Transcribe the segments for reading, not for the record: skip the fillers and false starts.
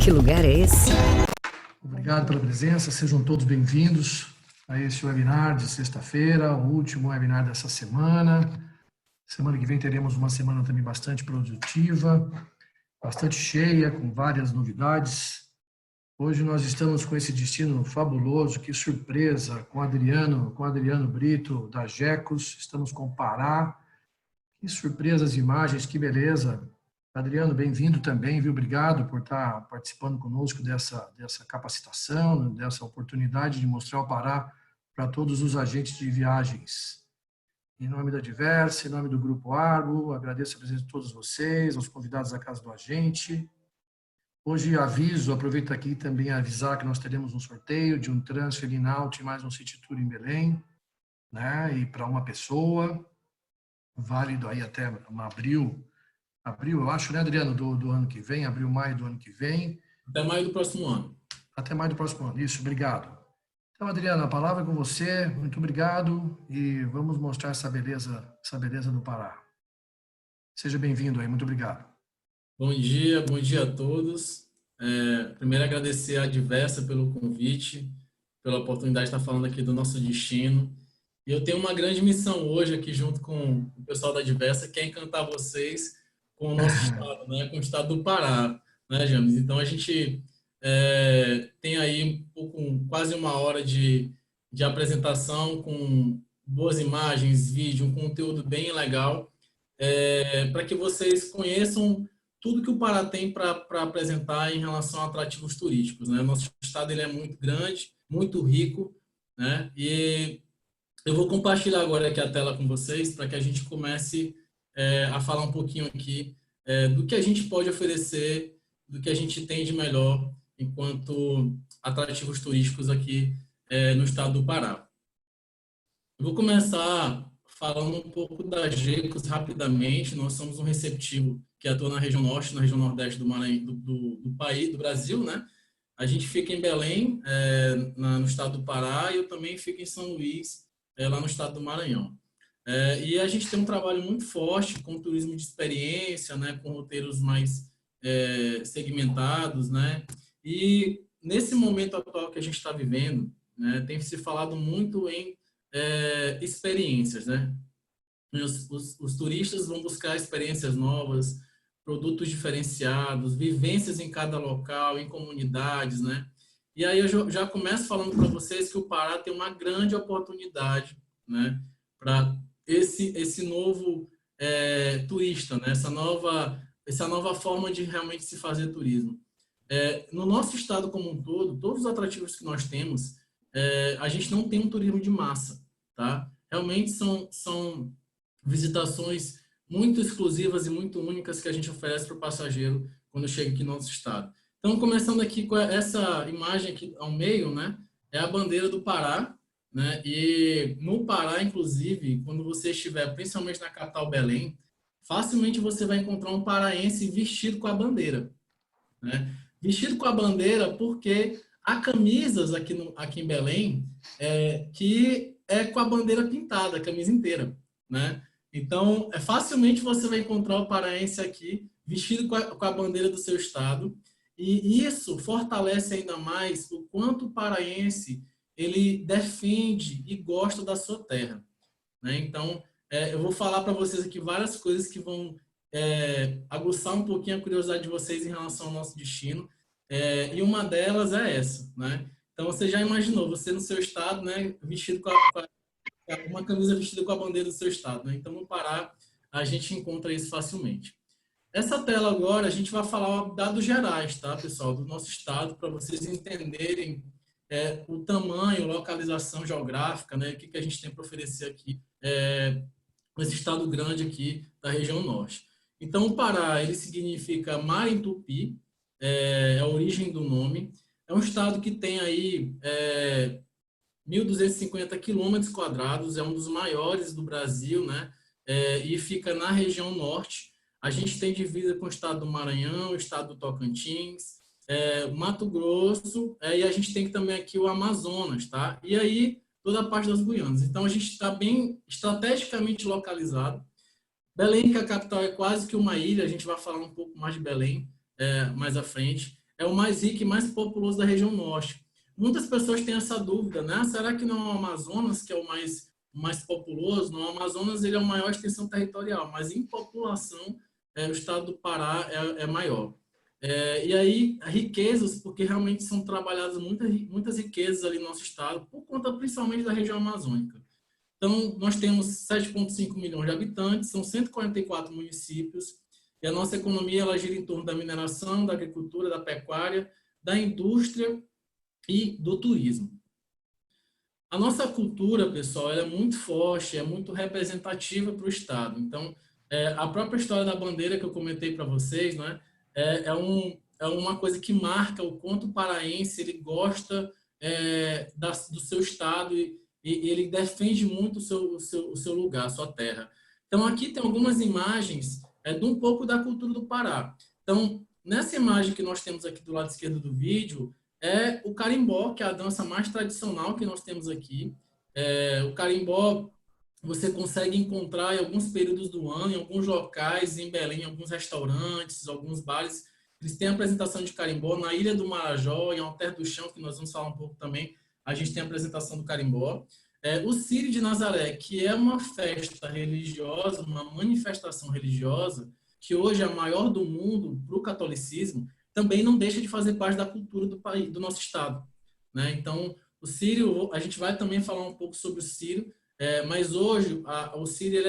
Que lugar é esse? Obrigado pela presença, sejam todos bem-vindos a esse webinar de sexta-feira, o último webinar dessa semana. Semana que vem teremos uma semana também bastante produtiva, bastante cheia, com várias novidades. Hoje nós estamos com esse destino fabuloso, que surpresa, com Adriano Brito, da GECOS, estamos com Pará. Que surpresa as imagens, que beleza. Adriano, bem-vindo também, viu? Obrigado por estar participando conosco dessa capacitação, dessa oportunidade de mostrar o Pará para todos os agentes de viagens. Em nome da Diversa, em nome do Grupo Argo, agradeço a presença de todos vocês, aos convidados da Casa do Agente. Hoje aproveito aqui também a avisar que nós teremos um sorteio de um transfer in-out e mais um City Tour em Belém, né? E para uma pessoa, válido aí até abril, eu acho, né, Adriano, do ano que vem, abril, maio do ano que vem. Até maio do próximo ano. Até maio do próximo ano, isso, obrigado. Então, Adriano, a palavra é com você, muito obrigado, e vamos mostrar essa beleza do Pará. Seja bem-vindo aí, muito obrigado. Bom dia a todos. Primeiro, agradecer a Diversa pelo convite, pela oportunidade de estar falando aqui do nosso destino. E eu tenho uma grande missão hoje aqui junto com o pessoal da Diversa, que é encantar vocês com o nosso estado, né? Com o estado do Pará, né, James? Então, a gente tem aí quase uma hora de apresentação com boas imagens, vídeo, um conteúdo bem legal, para que vocês conheçam tudo que o Pará tem para apresentar em relação a atrativos turísticos, né? Nosso estado ele é muito grande, muito rico, né? E eu vou compartilhar agora aqui a tela com vocês para que a gente comece a falar um pouquinho aqui do que a gente pode oferecer, do que a gente tem de melhor enquanto atrativos turísticos aqui no estado do Pará. Eu vou começar falando um pouco da GECOS rapidamente. Nós somos um receptivo que atua na região norte, na região nordeste do Maranhão, do país, do Brasil, né? A gente fica em Belém, no estado do Pará, e eu também fico em São Luís, lá no estado do Maranhão. E a gente tem um trabalho muito forte com turismo de experiência, né? Com roteiros mais segmentados, né? E nesse momento atual que a gente está vivendo, né? Tem se falado muito em experiências, né? Os turistas vão buscar experiências novas, produtos diferenciados, vivências em cada local, em comunidades, né? E aí eu já começo falando para vocês que o Pará tem uma grande oportunidade, né? Para esse novo turista, né? Essa nova forma de realmente se fazer turismo. No nosso estado como um todo, todos os atrativos que nós temos, a gente não tem um turismo de massa, tá? Realmente são visitações muito exclusivas e muito únicas que a gente oferece para o passageiro quando chega aqui no nosso estado. Então, começando aqui com essa imagem aqui ao meio, né? É a bandeira do Pará, né? E no Pará, inclusive, quando você estiver, principalmente na capital Belém, facilmente você vai encontrar um paraense vestido com a bandeira, né? Vestido com a bandeira porque há camisas aqui em Belém que é com a bandeira pintada, a camisa inteira, né? Então, facilmente você vai encontrar o paraense aqui vestido com a bandeira do seu estado, e isso fortalece ainda mais o quanto o paraense ele defende e gosta da sua terra, né? Então, eu vou falar para vocês aqui várias coisas que vão aguçar um pouquinho a curiosidade de vocês em relação ao nosso destino, e uma delas é essa, né? Então, você já imaginou, você no seu estado, né, vestido com uma camisa vestida com a bandeira do seu estado, né? Então, no Pará, a gente encontra isso facilmente. Essa tela agora, a gente vai falar dados gerais, tá, pessoal, do nosso estado, para vocês entenderem o tamanho, localização geográfica, né? O que a gente tem para oferecer aqui com esse estado grande aqui da região norte. Então, o Pará, ele significa mar em tupi, é a origem do nome. É um estado que tem aí 1.250 quilômetros quadrados, é um dos maiores do Brasil, né? E fica na região norte. A gente tem divisa com o estado do Maranhão, o estado do Tocantins, Mato Grosso, e a gente tem também aqui o Amazonas, tá? E aí, toda a parte das Guianas. Então, a gente está bem estrategicamente localizado. Belém, que a capital é quase que uma ilha, a gente vai falar um pouco mais de Belém mais à frente. é o mais rico e mais populoso da região norte. Muitas pessoas têm essa dúvida, né? Será que não é o Amazonas que é o mais populoso? Não, o Amazonas ele é a maior extensão territorial, mas em população, o estado do Pará é maior. E aí, riquezas, porque realmente são trabalhadas muitas riquezas ali no nosso estado, por conta principalmente da região amazônica. Então, nós temos 7,5 milhões de habitantes, são 144 municípios, e a nossa economia ela gira em torno da mineração, da agricultura, da pecuária, da indústria e do turismo. A nossa cultura, pessoal, ela é muito forte, é muito representativa para o estado. Então, a própria história da bandeira que eu comentei para vocês, né, é uma coisa que marca o quanto o paraense ele gosta do seu estado e ele defende muito o seu lugar, a sua terra. Então, aqui tem algumas imagens de um pouco da cultura do Pará. Então, nessa imagem que nós temos aqui do lado esquerdo do vídeo, é o carimbó, que é a dança mais tradicional que nós temos aqui. O carimbó você consegue encontrar em alguns períodos do ano, em alguns locais, em Belém, em alguns restaurantes, alguns bares. Eles têm apresentação de carimbó na Ilha do Marajó, em Alter do Chão, que nós vamos falar um pouco também. A gente tem a apresentação do carimbó. O Círio de Nazaré, que é uma festa religiosa, uma manifestação religiosa, que hoje é a maior do mundo para o catolicismo, também não deixa de fazer parte da cultura do país, do nosso estado, né? Então, o Círio, a gente vai também falar um pouco sobre o Círio, mas hoje o Círio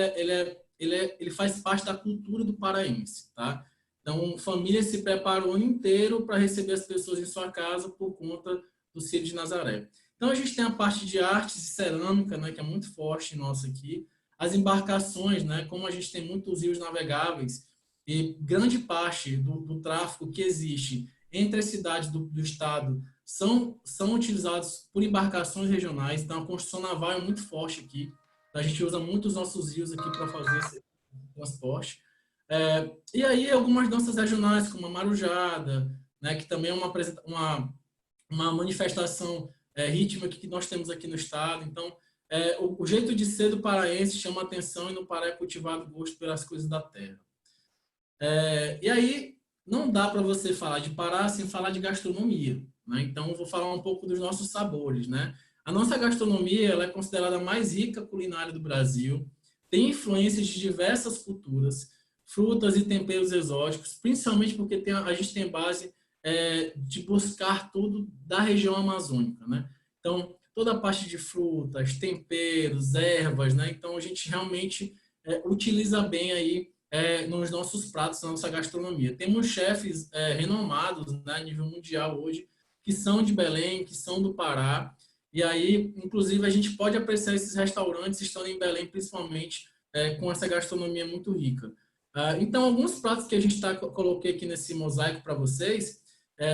ele faz parte da cultura do paraense, tá? Então, família se prepara o ano inteiro para receber as pessoas em sua casa por conta do Círio de Nazaré. Então, a gente tem a parte de artes e cerâmica, né, que é muito forte nossa aqui. As embarcações, né, como a gente tem muitos rios navegáveis, e grande parte do tráfego que existe entre as cidades do estado são utilizados por embarcações regionais. Então, a construção naval é muito forte aqui. A gente usa muito os nossos rios aqui para fazer esse transporte. E aí, algumas danças regionais, como a marujada, né, que também é uma manifestação rítmica que nós temos aqui no estado. Então, o jeito de ser do paraense chama atenção e no Pará é cultivado gosto pelas coisas da terra. E aí, não dá para você falar de Pará sem falar de gastronomia, né? Então, eu vou falar um pouco dos nossos sabores, né? A nossa gastronomia ela é considerada a mais rica culinária do Brasil, tem influências de diversas culturas, frutas e temperos exóticos, principalmente porque a gente tem base de buscar tudo da região amazônica, né? Então, toda a parte de frutas, temperos, ervas, né? Então, a gente realmente utiliza bem aí nos nossos pratos, na nossa gastronomia. Temos chefes renomados, né, a nível mundial hoje, que são de Belém, que são do Pará, e aí, inclusive, a gente pode apreciar esses restaurantes estando em Belém, principalmente, com essa gastronomia muito rica. Então, alguns pratos que a gente coloquei aqui nesse mosaico para vocês,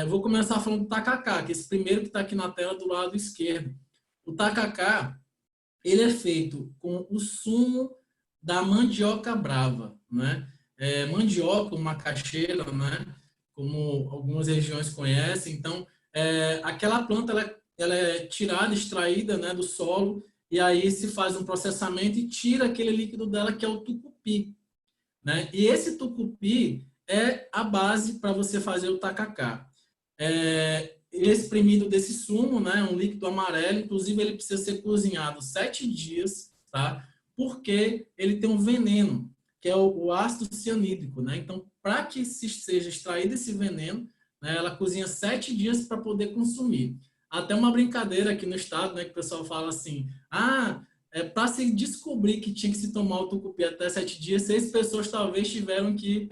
vou começar falando do tacacá, que é esse primeiro que está aqui na tela do lado esquerdo. O tacacá, ele é feito com o sumo da mandioca brava, né? Mandioca, macaxeira, né? Como algumas regiões conhecem. Então, aquela planta ela é tirada, extraída, né, do solo e aí se faz um processamento e tira aquele líquido dela que é o tucupi, né? E esse tucupi é a base para você fazer o tacacá. Exprimido desse sumo, né, um líquido amarelo, inclusive ele precisa ser cozinhado 7 dias, tá? Porque ele tem um veneno, que é o ácido cianídrico, né? Então, para que seja extraído esse veneno, né, ela cozinha 7 dias para poder consumir. Até uma brincadeira aqui no estado, né, que o pessoal fala assim, para se descobrir que tinha que se tomar o tucupi até 7 dias, 6 pessoas talvez tiveram que,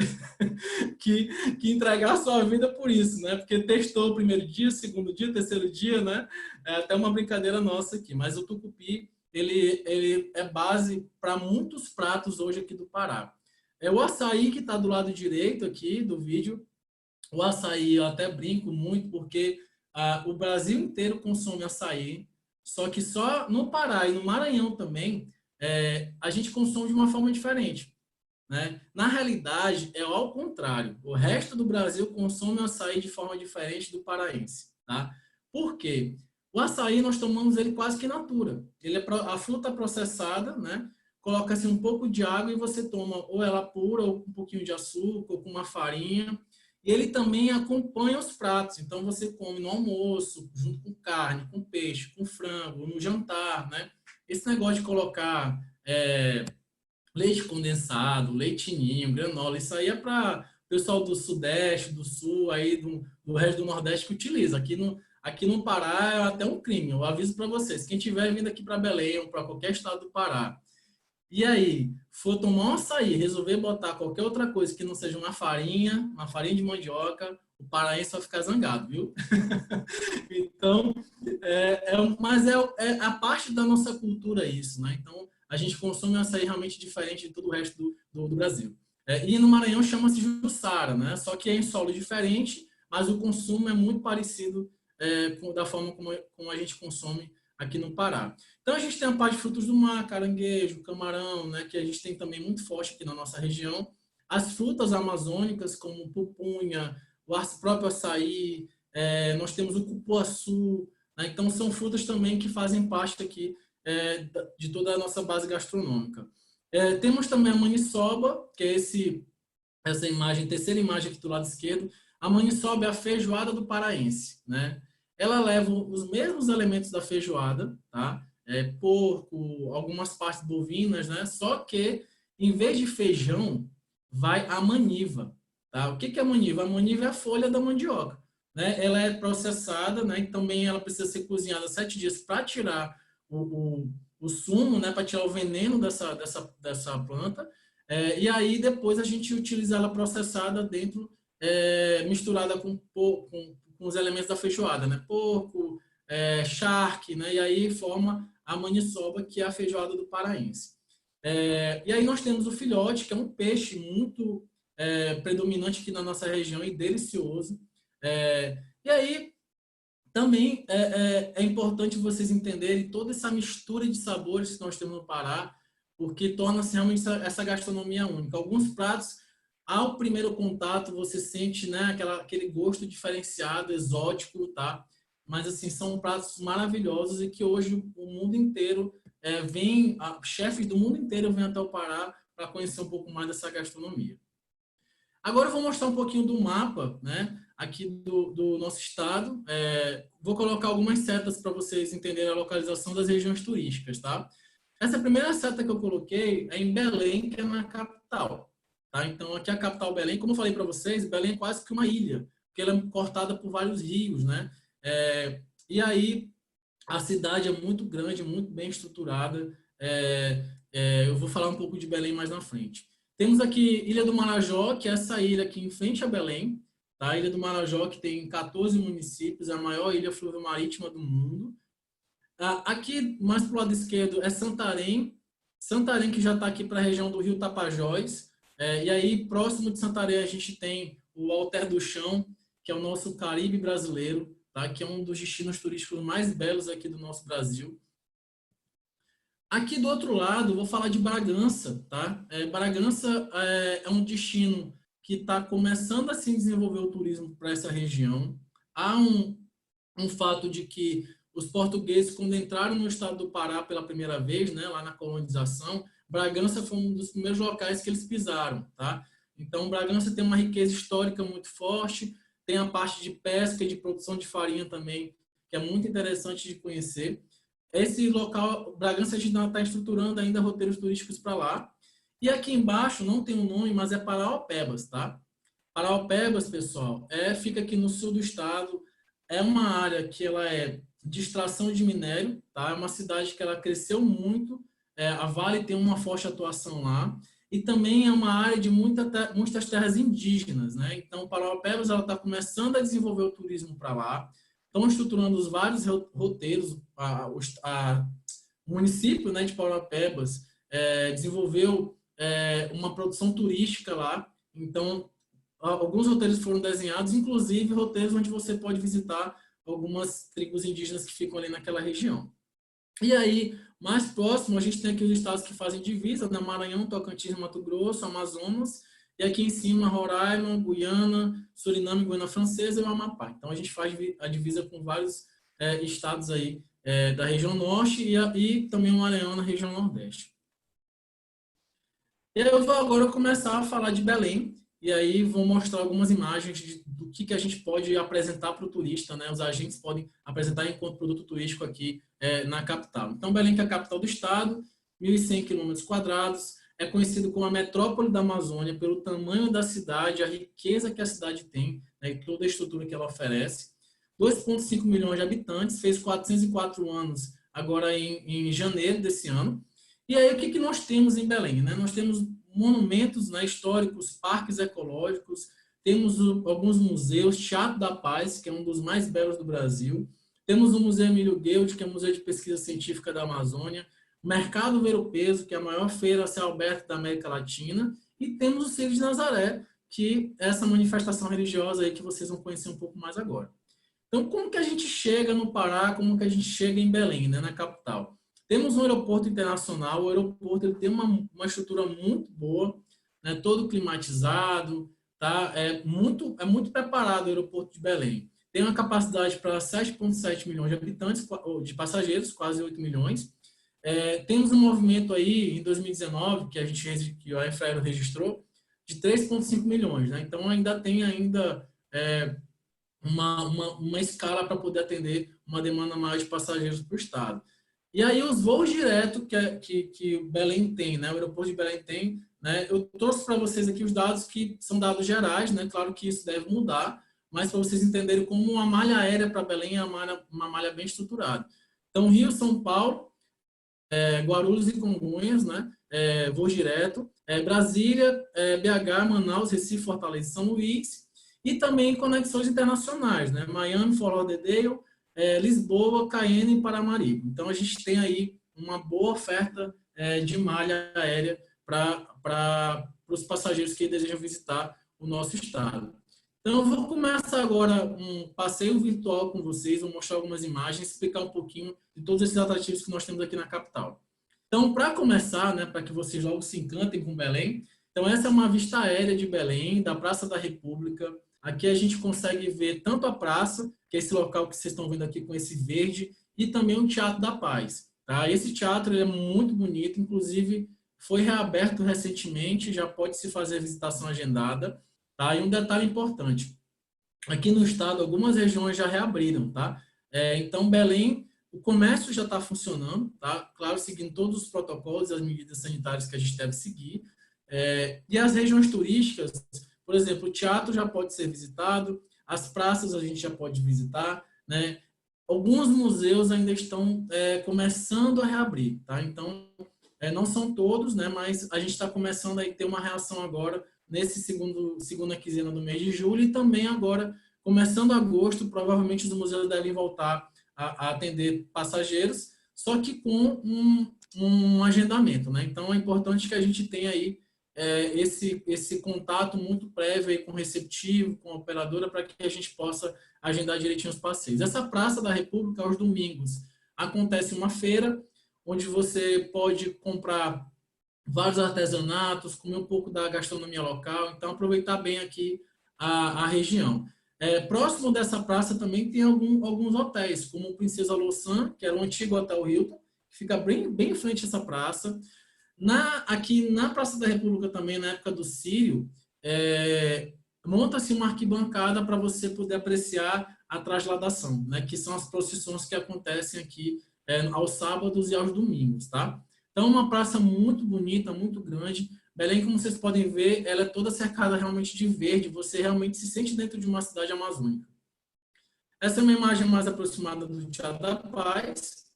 que entregar a sua vida por isso, né? Porque testou o primeiro dia, segundo dia, terceiro dia, né? Até uma brincadeira nossa aqui. Mas o tucupi, ele é base para muitos pratos hoje aqui do Pará. O açaí que está do lado direito aqui do vídeo, o açaí eu até brinco muito porque o Brasil inteiro consome açaí, só que só no Pará e no Maranhão também a gente consome de uma forma diferente, né? Na realidade, é ao contrário. O resto do Brasil consome açaí de forma diferente do paraense, tá? Por quê? O açaí nós tomamos ele quase que natura. Ele a fruta processada, né? Coloca-se um pouco de água e você toma ou ela pura, ou com um pouquinho de açúcar, ou com uma farinha. e ele também acompanha os pratos. Então, você come no almoço, junto com carne, com peixe, com frango, no jantar, né? Esse negócio de colocar leite condensado, leite ninho, granola, isso aí é para o pessoal do Sudeste, do Sul, aí do resto do Nordeste que utiliza. Aqui no Pará é até um crime, eu aviso para vocês. Quem tiver vindo aqui para Belém ou para qualquer estado do Pará, e aí, for tomar um açaí, resolver botar qualquer outra coisa que não seja uma farinha de mandioca, o paraense vai ficar zangado, viu? Então, mas é a parte da nossa cultura isso, né? Então, a gente consome um açaí realmente diferente de todo o resto do Brasil. E no Maranhão chama-se Jussara, né? Só que é em solo diferente, mas o consumo é muito parecido da forma como a gente consome aqui no Pará. Então, a gente tem a parte de frutos do mar, caranguejo, camarão, né, que a gente tem também muito forte aqui na nossa região. As frutas amazônicas, como pupunha, o próprio açaí, nós temos o cupuaçu, né? Então, são frutas também que fazem parte aqui de toda a nossa base gastronômica. Temos também a maniçoba, que é essa imagem, terceira imagem aqui do lado esquerdo. A maniçoba é a feijoada do paraense, né? Ela leva os mesmos elementos da feijoada, tá? Porco, algumas partes bovinas, né? Só que, em vez de feijão, vai a maniva, tá? O que é a maniva? A maniva é a folha da mandioca, né? Ela é processada, né? E também ela precisa ser cozinhada 7 dias para tirar o sumo, né? Para tirar o veneno dessa planta. E aí, depois, a gente utiliza ela processada dentro, misturada com os elementos da feijoada, né? Porco, charque, né? E aí forma a maniçoba, que é a feijoada do paraense. E aí nós temos o filhote, que é um peixe muito predominante aqui na nossa região e delicioso. E aí também é importante vocês entenderem toda essa mistura de sabores que nós temos no Pará, porque torna-se realmente essa gastronomia única. Alguns pratos, ao primeiro contato, você sente, né, aquele gosto diferenciado, exótico, tá? Mas, assim, são pratos maravilhosos e que hoje o mundo inteiro chefes do mundo inteiro vêm até o Pará para conhecer um pouco mais dessa gastronomia. Agora eu vou mostrar um pouquinho do mapa, né, aqui do nosso estado. Vou colocar algumas setas para vocês entenderem a localização das regiões turísticas, tá? Essa primeira seta que eu coloquei é em Belém, que é na capital. Tá? Então, aqui é a capital Belém. Como eu falei para vocês, Belém é quase que uma ilha, porque ela é cortada por vários rios, né? E aí, a cidade é muito grande, muito bem estruturada. Eu vou falar um pouco de Belém mais na frente. Temos aqui Ilha do Marajó, que é essa ilha aqui em frente a Belém. Tá? A Ilha do Marajó, que tem 14 municípios, é a maior ilha fluvial-marítima do mundo. Aqui, mais para o lado esquerdo, é Santarém. Santarém, que já está aqui para a região do Rio Tapajós. E aí, próximo de Santarém, a gente tem o Alter do Chão, que é o nosso Caribe brasileiro, tá? Que é um dos destinos turísticos mais belos aqui do nosso Brasil. Aqui do outro lado, vou falar de Bragança. Tá? Bragança é um destino que está começando a se desenvolver o turismo para essa região. Há um fato de que os portugueses, quando entraram no estado do Pará pela primeira vez, né, lá na colonização, Bragança foi um dos primeiros locais que eles pisaram, tá? Então, Bragança tem uma riqueza histórica muito forte, tem a parte de pesca e de produção de farinha também, que é muito interessante de conhecer. Esse local, Bragança, a gente está estruturando ainda roteiros turísticos para lá. E aqui embaixo, não tem um nome, mas é Paraopebas, tá? Paraopebas, pessoal, fica aqui no sul do estado. É uma área que ela é de extração de minério, tá? É uma cidade que ela cresceu muito, a Vale tem uma forte atuação lá, e também é uma área de muitas terras indígenas, né? Então, Paraopebas ela está começando a desenvolver o turismo para lá, estão estruturando os vários roteiros, o município, né, de Paraopebas desenvolveu uma produção turística lá, então alguns roteiros foram desenhados, inclusive roteiros onde você pode visitar algumas tribos indígenas que ficam ali naquela região. E aí, mais próximo, a gente tem aqui os estados que fazem divisa, né? Maranhão, Tocantins, Mato Grosso, Amazonas, e aqui em cima, Roraima, Guiana, Suriname, Guiana Francesa e o Amapá. Então, a gente faz a divisa com vários estados aí da região norte e também o Maranhão na região nordeste. Eu vou agora começar a falar de Belém. e aí vou mostrar algumas imagens do que a gente pode apresentar para o turista, né? Os agentes podem apresentar enquanto produto turístico aqui na capital. Então, Belém, que é a capital do estado, 1.100 km², é conhecido como a metrópole da Amazônia pelo tamanho da cidade, a riqueza que a cidade tem, né, e toda a estrutura que ela oferece. 2,5 milhões de habitantes, fez 404 anos agora em janeiro desse ano. E aí, o que nós temos em Belém? Né? Nós temos monumentos, né, históricos, parques ecológicos, temos alguns museus, Teatro da Paz, que é um dos mais belos do Brasil, temos o Museu Emílio Guild, que é o Museu de Pesquisa Científica da Amazônia, o Mercado Ver-o-Peso, que é a maior feira a céu aberto da América Latina, e temos o Círio de Nazaré, que é essa manifestação religiosa aí que vocês vão conhecer um pouco mais agora. Então, como que a gente chega no Pará, como que a gente chega em Belém, né, na capital? Temos um aeroporto internacional, o aeroporto ele tem uma estrutura muito boa, né, todo climatizado, tá? É muito preparado o aeroporto de Belém. Tem uma capacidade para 7,7 milhões de habitantes, de passageiros, quase 8 milhões. Temos um movimento aí, em 2019, que a Infraero registrou, de 3,5 milhões. Né? Então, ainda tem uma escala para poder atender uma demanda maior de passageiros para o estado. E aí os voos diretos que o Belém tem, né, o aeroporto de Belém tem, né, eu trouxe para vocês aqui os dados que são dados gerais, né, claro que isso deve mudar, mas para vocês entenderem como uma malha aérea para Belém é uma malha bem estruturada. Então, Rio, São Paulo, Guarulhos e Congonhas, né, voo direto, Brasília, BH, Manaus, Recife, Fortaleza e São Luís, e também conexões internacionais, né, Miami, Fort Lauderdale, Lisboa, Cayenne e Paramaribo. Então, a gente tem aí uma boa oferta de malha aérea para os passageiros que desejam visitar o nosso estado. Então, eu vou começar agora um passeio virtual com vocês, vou mostrar algumas imagens, explicar um pouquinho de todos esses atrativos que nós temos aqui na capital. Então, para começar, né, para que vocês logo se encantem com Belém, então essa é uma vista aérea de Belém, da Praça da República. Aqui a gente consegue ver tanto a praça, que é esse local que vocês estão vendo aqui com esse verde, e também o Teatro da Paz. Tá? Esse teatro é muito bonito, inclusive foi reaberto recentemente, já pode se fazer a visitação agendada. Tá? E um detalhe importante, aqui no estado algumas regiões já reabriram. Tá? Então, Belém, o comércio já está funcionando, tá? Claro, seguindo todos os protocolos e as medidas sanitárias que a gente deve seguir. E as regiões turísticas, por exemplo, o teatro já pode ser visitado, as praças a gente já pode visitar, né? Alguns museus ainda estão começando a reabrir, tá? Então, não são todos, né? Mas a gente está começando a ter uma reação agora nesse segunda quinzena do mês de julho e também agora, começando agosto, provavelmente os museus devem voltar a atender passageiros, só que com um agendamento, né? Então, é importante que a gente tenha aí esse contato muito prévio aí com o receptivo, com a operadora, para que a gente possa agendar direitinho os passeios. Essa Praça da República, aos domingos, acontece uma feira, onde você pode comprar vários artesanatos, comer um pouco da gastronomia local, então aproveitar bem aqui a região. Próximo dessa praça também tem alguns hotéis, como o Princesa Louçã, que era o antigo Hotel Hilton, que fica bem em frente a essa praça. Aqui na Praça da República também, na época do Círio, monta-se uma arquibancada para você poder apreciar a trasladação, né, que são as procissões que acontecem aqui aos sábados e aos domingos, tá? Então, uma praça muito bonita, muito grande. Belém, como vocês podem ver, ela é toda cercada realmente de verde, você realmente se sente dentro de uma cidade amazônica. Essa é uma imagem mais aproximada do Teatro da Paz,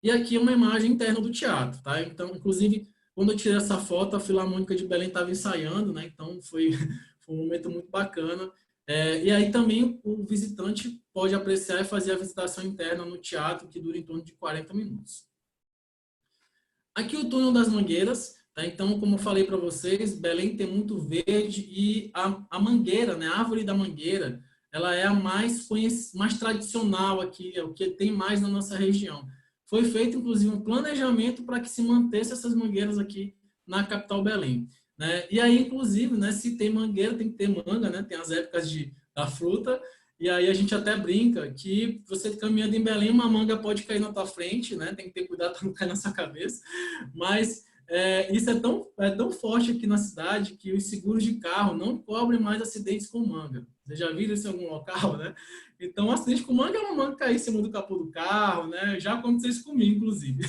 e aqui é uma imagem interna do teatro, tá? Então, inclusive, quando eu tirei essa foto, a Filarmônica de Belém estava ensaiando, né? Então, foi um momento muito bacana. E aí também o visitante pode apreciar e fazer a visitação interna no teatro, que dura em torno de 40 minutos. Aqui o túnel das Mangueiras, tá? Então, como eu falei para vocês, Belém tem muito verde e a mangueira, né? A árvore da mangueira, ela é a mais tradicional aqui, é o que tem mais na nossa região. Foi feito, inclusive, um planejamento para que se mantesse essas mangueiras aqui na capital Belém. Né? E aí, inclusive, né, se tem mangueira, tem que ter manga, né? Tem as épocas da fruta, e aí a gente até brinca que você caminhando em Belém, uma manga pode cair na tua frente, né? Tem que ter cuidado para não cair na sua cabeça, mas Isso é tão forte aqui na cidade que os seguros de carro não cobrem mais acidentes com manga. Vocês já viram isso em algum local, né? Então, um acidente com manga é uma manga cair em cima do capô do carro, né? Já aconteceu isso comigo, inclusive.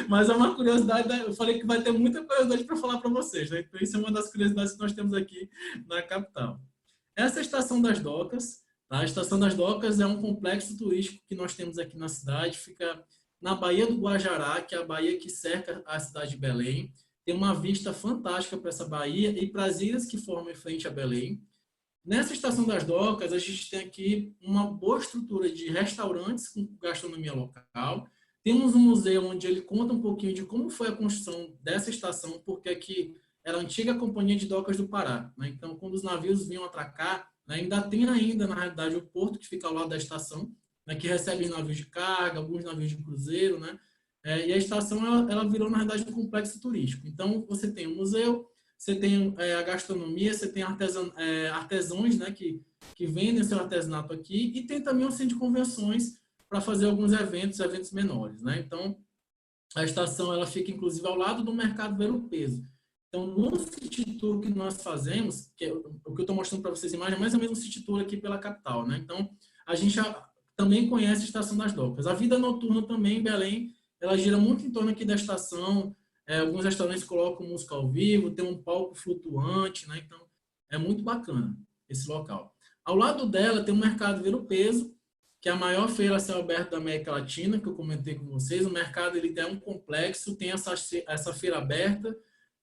Mas é uma curiosidade, né? Eu falei que vai ter muita curiosidade para falar para vocês, né? Então, isso é uma das curiosidades que nós temos aqui na capital. Essa é a Estação das Docas. Tá? A Estação das Docas é um complexo turístico que nós temos aqui na cidade, fica na Baía do Guajará, que é a baía que cerca a cidade de Belém. Tem uma vista fantástica para essa baía e para as ilhas que formam em frente a Belém. Nessa Estação das Docas, a gente tem aqui uma boa estrutura de restaurantes com gastronomia local. Temos um museu onde ele conta um pouquinho de como foi a construção dessa estação, porque aqui era a antiga Companhia de Docas do Pará, né? Então, quando os navios vinham atracar, né, ainda tem na realidade, o porto que fica ao lado da estação, né, que recebe navios de carga, alguns navios de cruzeiro, né? E a estação, ela virou, na realidade, um complexo turístico. Então, você tem o museu, você tem a gastronomia, você tem artesãos, né, que vendem seu artesanato aqui, e tem também um centro de convenções para fazer alguns eventos menores, né? Então, a estação ela fica, inclusive, ao lado do Mercado Ver o Peso. Então, no city tour que nós fazemos, que é o que eu estou mostrando para vocês, imagem, é mais ou menos um city tour aqui pela capital, né? Então, a gente também conhece a Estação das Docas. A vida noturna também em Belém, ela gira muito em torno aqui da estação. Alguns restaurantes colocam música ao vivo, tem um palco flutuante, né? Então, é muito bacana esse local. Ao lado dela tem o Mercado Ver o Peso, que é a maior feira a céu aberto da América Latina, que eu comentei com vocês. O mercado ele é um complexo, tem essa feira aberta,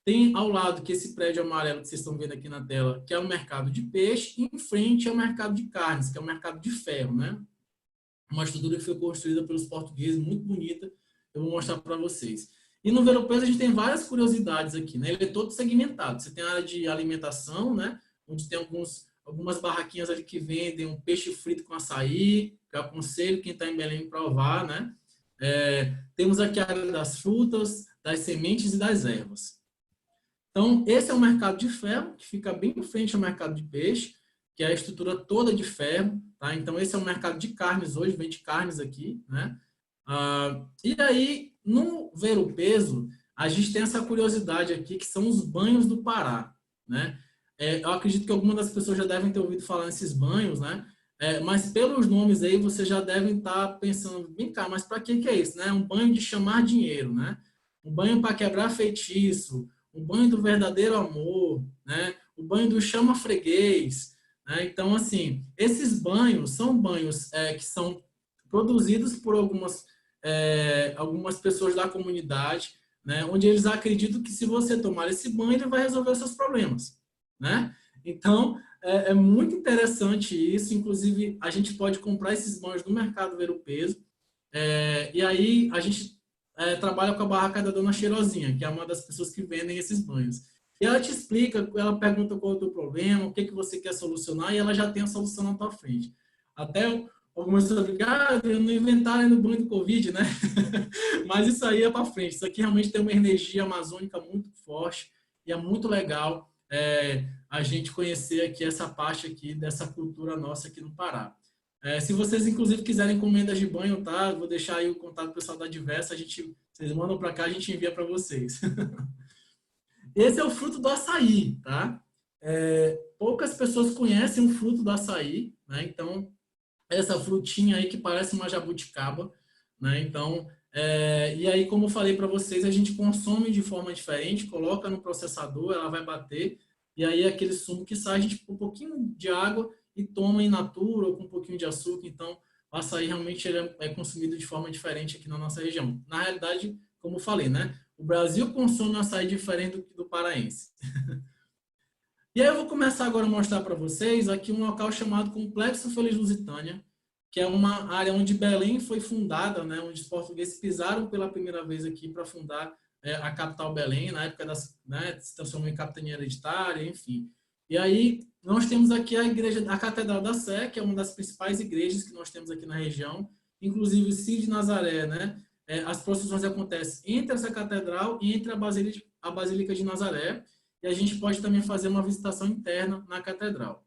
tem ao lado que esse prédio amarelo que vocês estão vendo aqui na tela, que é o mercado de peixe, e em frente é o mercado de carnes, que é o mercado de ferro, né? Uma estrutura que foi construída pelos portugueses, muito bonita, eu vou mostrar para vocês. E no Ver o Peso a gente tem várias curiosidades aqui, né? Ele é todo segmentado. Você tem a área de alimentação, né? Onde tem algumas barraquinhas ali que vendem um peixe frito com açaí, que eu aconselho quem está em Belém provar, né? Temos aqui a área das frutas, das sementes e das ervas. Então, esse é o mercado de ferro, que fica bem em frente ao mercado de peixe, que é a estrutura toda de ferro, tá? Então, esse é o mercado de carnes hoje, vende carnes aqui, né? E aí, no Ver o Peso, a gente tem essa curiosidade aqui, que são os banhos do Pará, né? Eu acredito que algumas das pessoas já devem ter ouvido falar nesses banhos, né? Mas pelos nomes aí, vocês já devem estar pensando, vem cá, mas para que é isso, né? Um banho de chamar dinheiro, né? Um banho para quebrar feitiço, um banho do verdadeiro amor, né? O banho do chama freguês, né? Então, assim, esses banhos são banhos que são produzidos por algumas pessoas da comunidade, né? Onde eles acreditam que se você tomar esse banho, ele vai resolver os seus problemas, né? Então, é muito interessante isso. Inclusive, a gente pode comprar esses banhos no Mercado Ver o Peso. E aí, a gente trabalha com a barraca da Dona Cheirosinha, que é uma das pessoas que vendem esses banhos. E ela te explica, ela pergunta qual é o teu problema, o que você quer solucionar, e ela já tem a solução na tua frente. Até algumas pessoas ficam, não inventaram no banho do Covid, né? Mas isso aí é para frente. Isso aqui realmente tem uma energia amazônica muito forte e é muito legal a gente conhecer aqui essa parte aqui dessa cultura nossa aqui no Pará. Se vocês, inclusive, quiserem encomendas de banho, tá? Vou deixar aí o contato do pessoal da Diversa, vocês mandam para cá, a gente envia para vocês. Esse é o fruto do açaí, tá? Poucas pessoas conhecem o fruto do açaí, né? Então, essa frutinha aí que parece uma jabuticaba, né? Então, e aí, como eu falei para vocês, a gente consome de forma diferente, coloca no processador, ela vai bater, e aí aquele sumo que sai, a gente põe um pouquinho de água e toma in natura ou com um pouquinho de açúcar. Então, o açaí realmente ele é consumido de forma diferente aqui na nossa região. Na realidade, como eu falei, né? O Brasil consome um açaí diferente do paraense. E aí eu vou começar agora a mostrar para vocês aqui um local chamado Complexo Feliz Lusitânia, que é uma área onde Belém foi fundada, né? Onde os portugueses pisaram pela primeira vez aqui para fundar a capital Belém, na época se transformou em capitania hereditária, enfim. E aí nós temos aqui a Catedral da Sé, que é uma das principais igrejas que nós temos aqui na região, inclusive o Cid de Nazaré, né? As procissões acontecem entre essa catedral e entre a Basílica de Nazaré, e a gente pode também fazer uma visitação interna na catedral.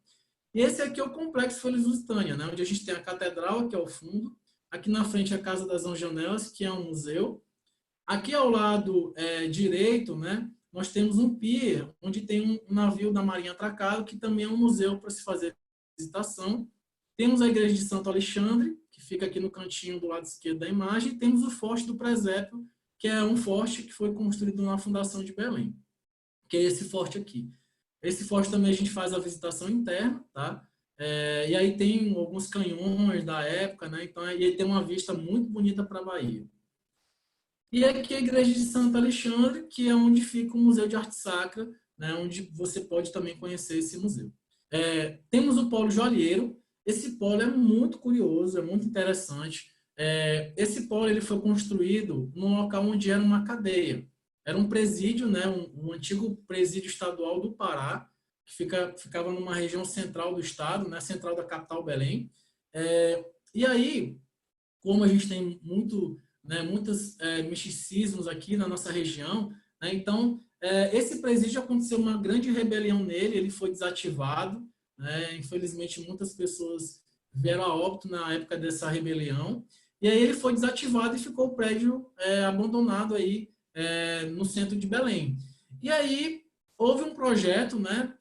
E esse aqui é o Complexo Feliz Lusitânia, né? Onde a gente tem a catedral, que é o fundo, aqui na frente a Casa das Anjanelas, que é um museu, Aqui ao lado direito, né, nós temos um pier, onde tem um navio da Marinha atracado, que também é um museu para se fazer visitação. Temos a igreja de Santo Alexandre, que fica aqui no cantinho do lado esquerdo da imagem, e temos o Forte do Presépio, que é um forte que foi construído na fundação de Belém, que é esse forte aqui. Esse forte também a gente faz a visitação interna, tá? E aí tem alguns canhões da época, né? Então, e aí tem uma vista muito bonita para a Bahia. E aqui a igreja de Santo Alexandre, que é onde fica o Museu de Arte Sacra, né? Onde você pode também conhecer esse museu. Temos o Polo Joalheiro. Esse polo é muito curioso, é muito interessante. Esse polo ele foi construído num local onde era uma cadeia. Era um presídio, né, um antigo presídio estadual do Pará, que ficava numa região central do estado, né, central da capital Belém. E aí, como a gente tem muitos misticismos aqui na nossa região, né, então, esse presídio aconteceu uma grande rebelião nele, ele foi desativado, né, infelizmente, muitas pessoas vieram a óbito na época dessa rebelião, e aí ele foi desativado e ficou o prédio abandonado aí no centro de Belém. E aí houve um projeto, né,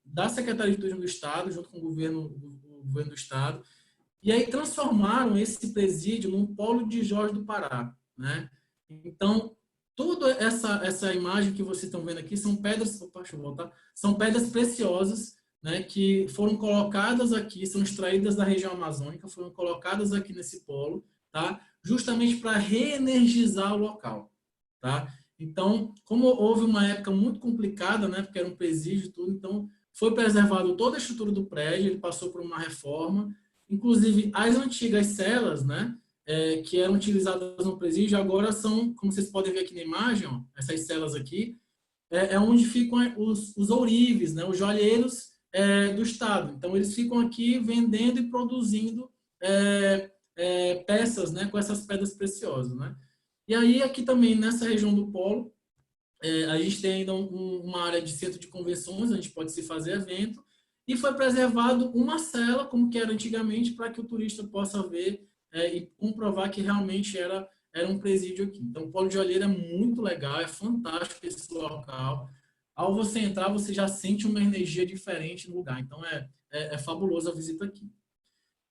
da Secretaria de Turismo do Estado, junto com o governo do Estado, e aí transformaram esse presídio num polo de Jorge do Pará, né? Então, toda essa imagem que vocês estão vendo aqui são pedras, opa, deixa eu voltar, são pedras preciosas, né, que foram colocadas aqui, são extraídas da região amazônica, foram colocadas aqui nesse polo, tá? Justamente para reenergizar o local, tá? Então, como houve uma época muito complicada, né, porque era um presídio e tudo, então foi preservado toda a estrutura do prédio, ele passou por uma reforma, inclusive as antigas celas, né, que eram utilizadas no presídio, agora são, como vocês podem ver aqui na imagem, ó, essas celas aqui, onde ficam os ourives, né, os joalheiros do Estado. Então, eles ficam aqui vendendo e produzindo peças, né, com essas pedras preciosas. Né? E aí, aqui também, nessa região do Polo, a gente tem ainda uma área de centro de convenções, a gente pode se fazer evento, e foi preservado uma cela, como que era antigamente, para que o turista possa ver e comprovar que realmente era um presídio aqui. Então, o Polo de Olheira é muito legal, é fantástico esse local. Ao você entrar, você já sente uma energia diferente no lugar. Então, é fabuloso a visita aqui.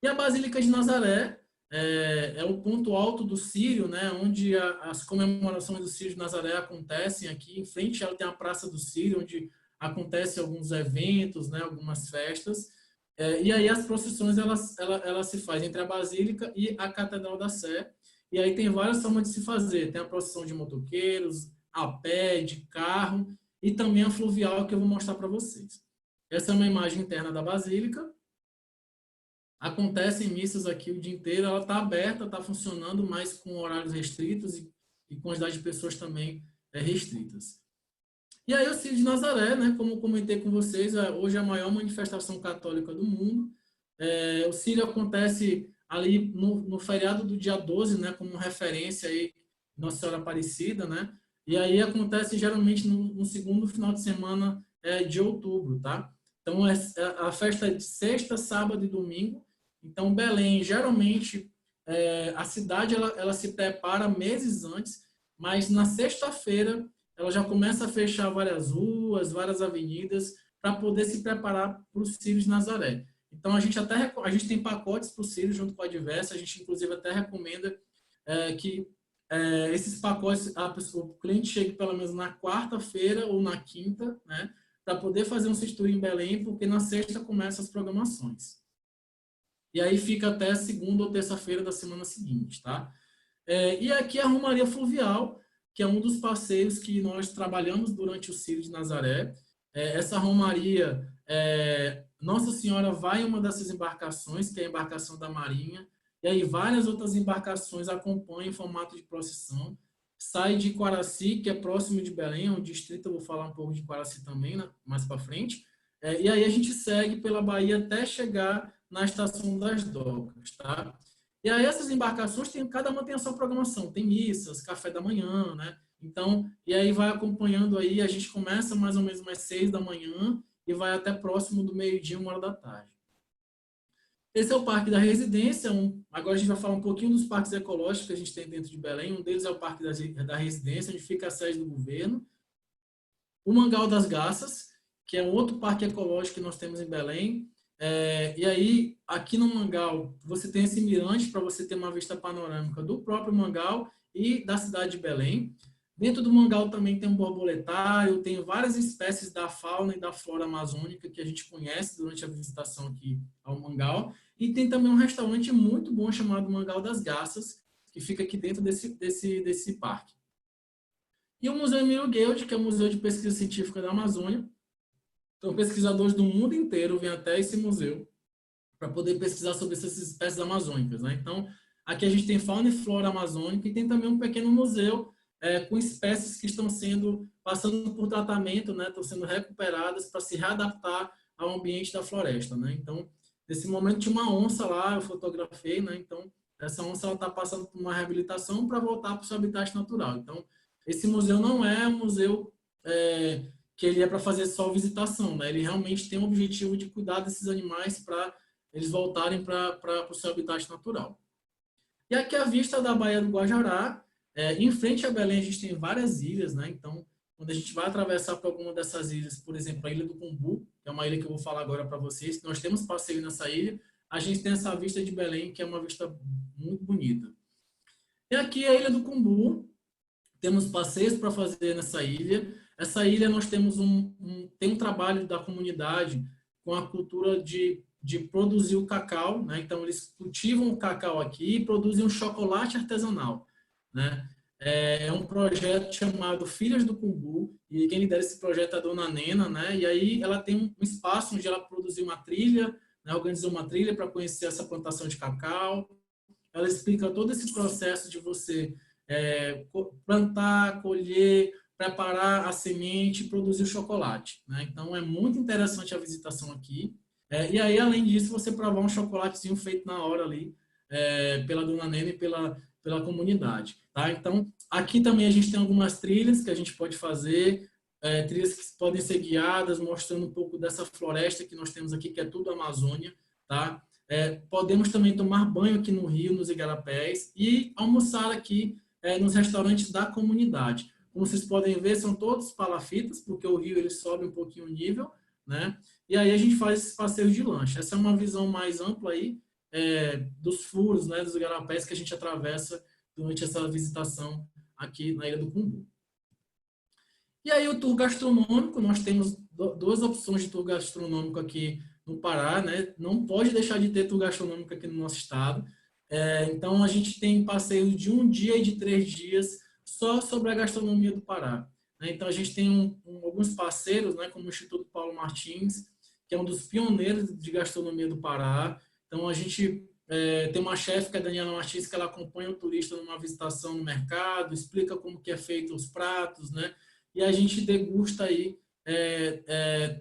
E a Basílica de Nazaré é o ponto alto do Círio, né, onde as comemorações do Círio de Nazaré acontecem aqui. Em frente ela tem a Praça do Círio, onde acontecem alguns eventos, né, algumas festas. E aí as procissões ela se faz entre a Basílica e a Catedral da Sé. E aí tem várias formas de se fazer. Tem a procissão de motoqueiros, a pé, de carro e também a fluvial que eu vou mostrar para vocês. Essa é uma imagem interna da Basílica. Acontecem missas aqui o dia inteiro, ela está aberta, está funcionando, mas com horários restritos e quantidade de pessoas também restritas. E aí o Círio de Nazaré, né, como eu comentei com vocês, hoje é a maior manifestação católica do mundo. O Círio acontece ali no feriado do dia 12, né, como referência aí, Nossa Senhora Aparecida, né? E aí acontece geralmente no segundo final de semana de outubro, tá? Então, a festa é de sexta, sábado e domingo. Então, Belém, geralmente, a cidade ela se prepara meses antes, mas na sexta-feira ela já começa a fechar várias ruas, várias avenidas, para poder se preparar para o Círio de Nazaré. Então, a gente tem pacotes para o Círio junto com a Diversa, a gente, inclusive, até recomenda que esses pacotes, o cliente chegue pelo menos na quarta-feira ou na quinta, né, para poder fazer um City Tour em Belém, porque na sexta começam as programações. E aí fica até segunda ou terça-feira da semana seguinte, tá? E aqui a Romaria Fluvial, que é um dos passeios que nós trabalhamos durante o Círio de Nazaré. Essa Romaria, Nossa Senhora vai em uma dessas embarcações, que é a embarcação da Marinha, e aí várias outras embarcações acompanham em formato de procissão. Sai de Quaraci, que é próximo de Belém, é um distrito, eu vou falar um pouco de Quaraci também, né, mais para frente. E aí a gente segue pela Bahia até chegar na Estação das Docas, tá? E aí essas embarcações, cada uma tem a sua programação, tem missas, café da manhã, né? Então, e aí vai acompanhando aí, a gente começa mais ou menos umas 6 da manhã e vai até próximo do meio-dia, 1 hora da tarde. Esse é o Parque da Residência. Agora a gente vai falar um pouquinho dos parques ecológicos que a gente tem dentro de Belém. Um deles é o Parque da Residência, onde fica a sede do governo. O Mangal das Garças, que é um outro parque ecológico que nós temos em Belém. E aí, aqui no Mangal, você tem esse mirante para você ter uma vista panorâmica do próprio Mangal e da cidade de Belém. Dentro do Mangal também tem um borboletário, tem várias espécies da fauna e da flora amazônica que a gente conhece durante a visitação aqui ao Mangal. E tem também um restaurante muito bom chamado Mangal das Garças, que fica aqui dentro desse parque. E o Museu Emílio Guild, que é o Museu de Pesquisa Científica da Amazônia. Então, pesquisadores do mundo inteiro vêm até esse museu para poder pesquisar sobre essas espécies amazônicas, né? Então, aqui a gente tem fauna e flora amazônica e tem também um pequeno museu com espécies que estão passando por tratamento, né? Estão sendo recuperadas para se readaptar ao ambiente da floresta, né? Então, nesse momento tinha uma onça lá, eu fotografei, né? Então, essa onça está passando por uma reabilitação para voltar para o seu habitat natural. Então, esse museu não é um museu que ele é para fazer só visitação, né? Ele realmente tem o objetivo de cuidar desses animais para eles voltarem para o seu habitat natural. E aqui a vista da Baía do Guajará, em frente a Belém a gente tem várias ilhas, né? Então, quando a gente vai atravessar por alguma dessas ilhas, por exemplo, a Ilha do Cumbu, que é uma ilha que eu vou falar agora para vocês, nós temos passeio nessa ilha, a gente tem essa vista de Belém, que é uma vista muito bonita. E aqui a Ilha do Cumbu, temos passeios para fazer nessa ilha. Essa ilha nós temos tem um trabalho da comunidade com a cultura de produzir o cacau, né? Então eles cultivam o cacau aqui e produzem um chocolate artesanal, né? É um projeto chamado Filhas do Cumbu, e quem lidera esse projeto é a dona Nena, né? E aí ela tem um espaço onde ela produziu uma trilha, né? Organizou uma trilha para conhecer essa plantação de cacau. Ela explica todo esse processo de você plantar, colher, preparar a semente e produzir o chocolate, né? Então, é muito interessante a visitação aqui. E aí, além disso, você provar um chocolatezinho feito na hora ali, pela dona Nena e pela comunidade, tá? Então, aqui também a gente tem algumas trilhas que a gente pode fazer, trilhas que podem ser guiadas, mostrando um pouco dessa floresta que nós temos aqui, que é tudo Amazônia, tá? Podemos também tomar banho aqui no rio, nos igarapés, e almoçar aqui nos restaurantes da comunidade. Como vocês podem ver, são todos palafitas, porque o rio ele sobe um pouquinho o nível, né? E aí a gente faz esses passeios de lancha. Essa é uma visão mais ampla aí dos furos, né, dos igarapés que a gente atravessa durante essa visitação aqui na Ilha do Cumbu. E aí o tour gastronômico, nós temos duas opções de tour gastronômico aqui no Pará, né? Não pode deixar de ter tour gastronômico aqui no nosso estado. Então, a gente tem passeio de 1 dia e de 3 dias só sobre a gastronomia do Pará, né? Então, a gente tem alguns parceiros, né, como o Instituto Paulo Martins, que é um dos pioneiros de gastronomia do Pará. Então, a gente tem uma chefe, que é a Daniela Martins, que ela acompanha o turista numa visitação no mercado, explica como que é feito os pratos, né? E a gente degusta aí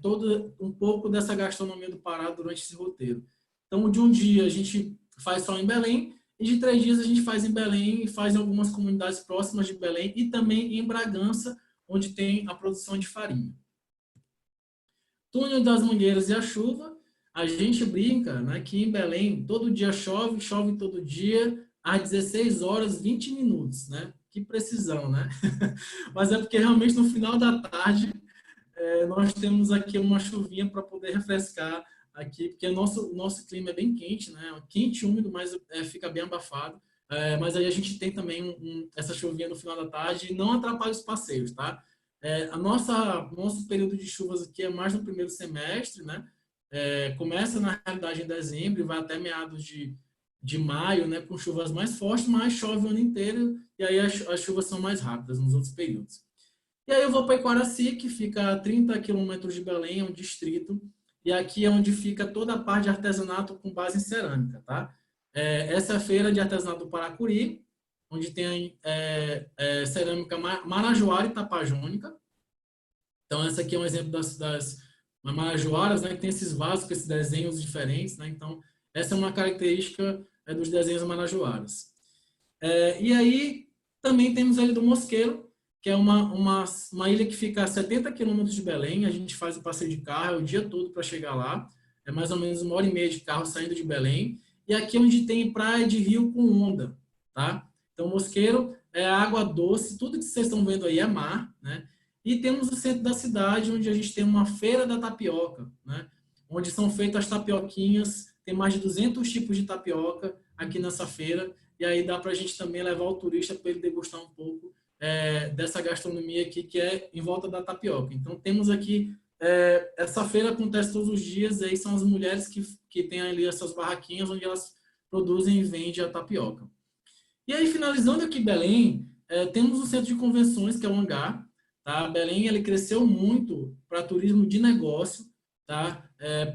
todo um pouco dessa gastronomia do Pará durante esse roteiro. Então, de 1 dia a gente faz só em Belém, e de 3 dias a gente faz em Belém e faz em algumas comunidades próximas de Belém e também em Bragança, onde tem a produção de farinha. Túnel das Mangueiras e a chuva, a gente brinca, né, que em Belém todo dia chove, chove todo dia, às 16 horas 20 minutos, né? Que precisão, né? Mas é porque realmente no final da tarde nós temos aqui uma chuvinha para poder refrescar aqui, porque nosso clima é bem quente, né? Quente e úmido, mas fica bem abafado. Mas aí a gente tem também essa chuvinha no final da tarde e não atrapalha os passeios, tá? Nosso período de chuvas aqui é mais no primeiro semestre, né? Começa na realidade em dezembro e vai até meados de maio, né? Com chuvas mais fortes, mas chove o ano inteiro e aí as chuvas são mais rápidas nos outros períodos. E aí eu vou para Iquaraci, que fica a 30 quilômetros de Belém, é um distrito, e aqui é onde fica toda a parte de artesanato com base em cerâmica, tá? Essa é a feira de artesanato do Paracuri, onde tem cerâmica marajoara e tapajônica. Então, essa aqui é um exemplo das marajoaras, né, que tem esses vasos com esses desenhos diferentes, né? Então, essa é uma característica dos desenhos marajoaras. E aí, também temos a Ilha do Mosqueiro, que é uma ilha que fica a 70 quilômetros de Belém. A gente faz o passeio de carro o dia todo para chegar lá. é mais ou menos 1h30 de carro saindo de Belém. E aqui é onde tem praia de rio com onda, tá? Então, Mosqueiro é água doce, tudo que vocês estão vendo aí é mar, né? E temos o centro da cidade, onde a gente tem uma feira da tapioca, né? Onde são feitas as tapioquinhas, tem mais de 200 tipos de tapioca aqui nessa feira, e aí dá para a gente também levar o turista para ele degustar um pouco dessa gastronomia aqui, que é em volta da tapioca. Então, temos aqui, essa feira acontece todos os dias, e aí são as mulheres que têm ali essas barraquinhas, onde elas produzem e vendem a tapioca. E aí, finalizando aqui Belém, temos o centro de convenções, que é o Hangar. Tá? Belém ele cresceu muito para turismo de negócio, tá?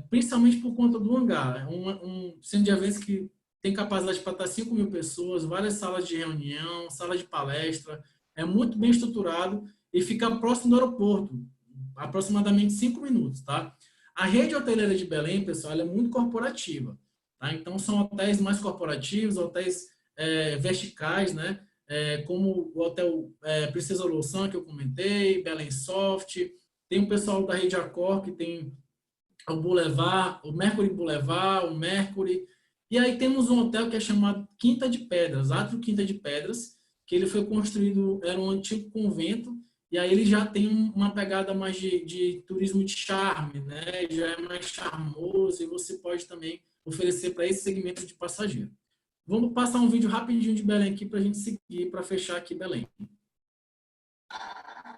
Principalmente por conta do Hangar. É um centro de eventos que tem capacidade para estar 5.000 pessoas, várias salas de reunião, sala de palestra, é muito bem estruturado e fica próximo do aeroporto, aproximadamente 5 minutos. Tá? A rede hoteleira de Belém, pessoal, ela é muito corporativa. Tá? Então, são hotéis mais corporativos, hotéis verticais, né? Como o Hotel Princesa Louçã, que eu comentei, Belém Soft, tem o pessoal da Rede Accor, que tem o Boulevard, o Mercury Boulevard, o Mercury, e aí temos um hotel que é chamado Quinta de Pedras, Átrio Quinta de Pedras, que ele foi construído, era um antigo convento, e aí ele já tem uma pegada mais de turismo de charme, né? Já é mais charmoso, e você pode também oferecer para esse segmento de passageiro. Vamos passar um vídeo rapidinho de Belém aqui para a gente seguir, para fechar aqui Belém.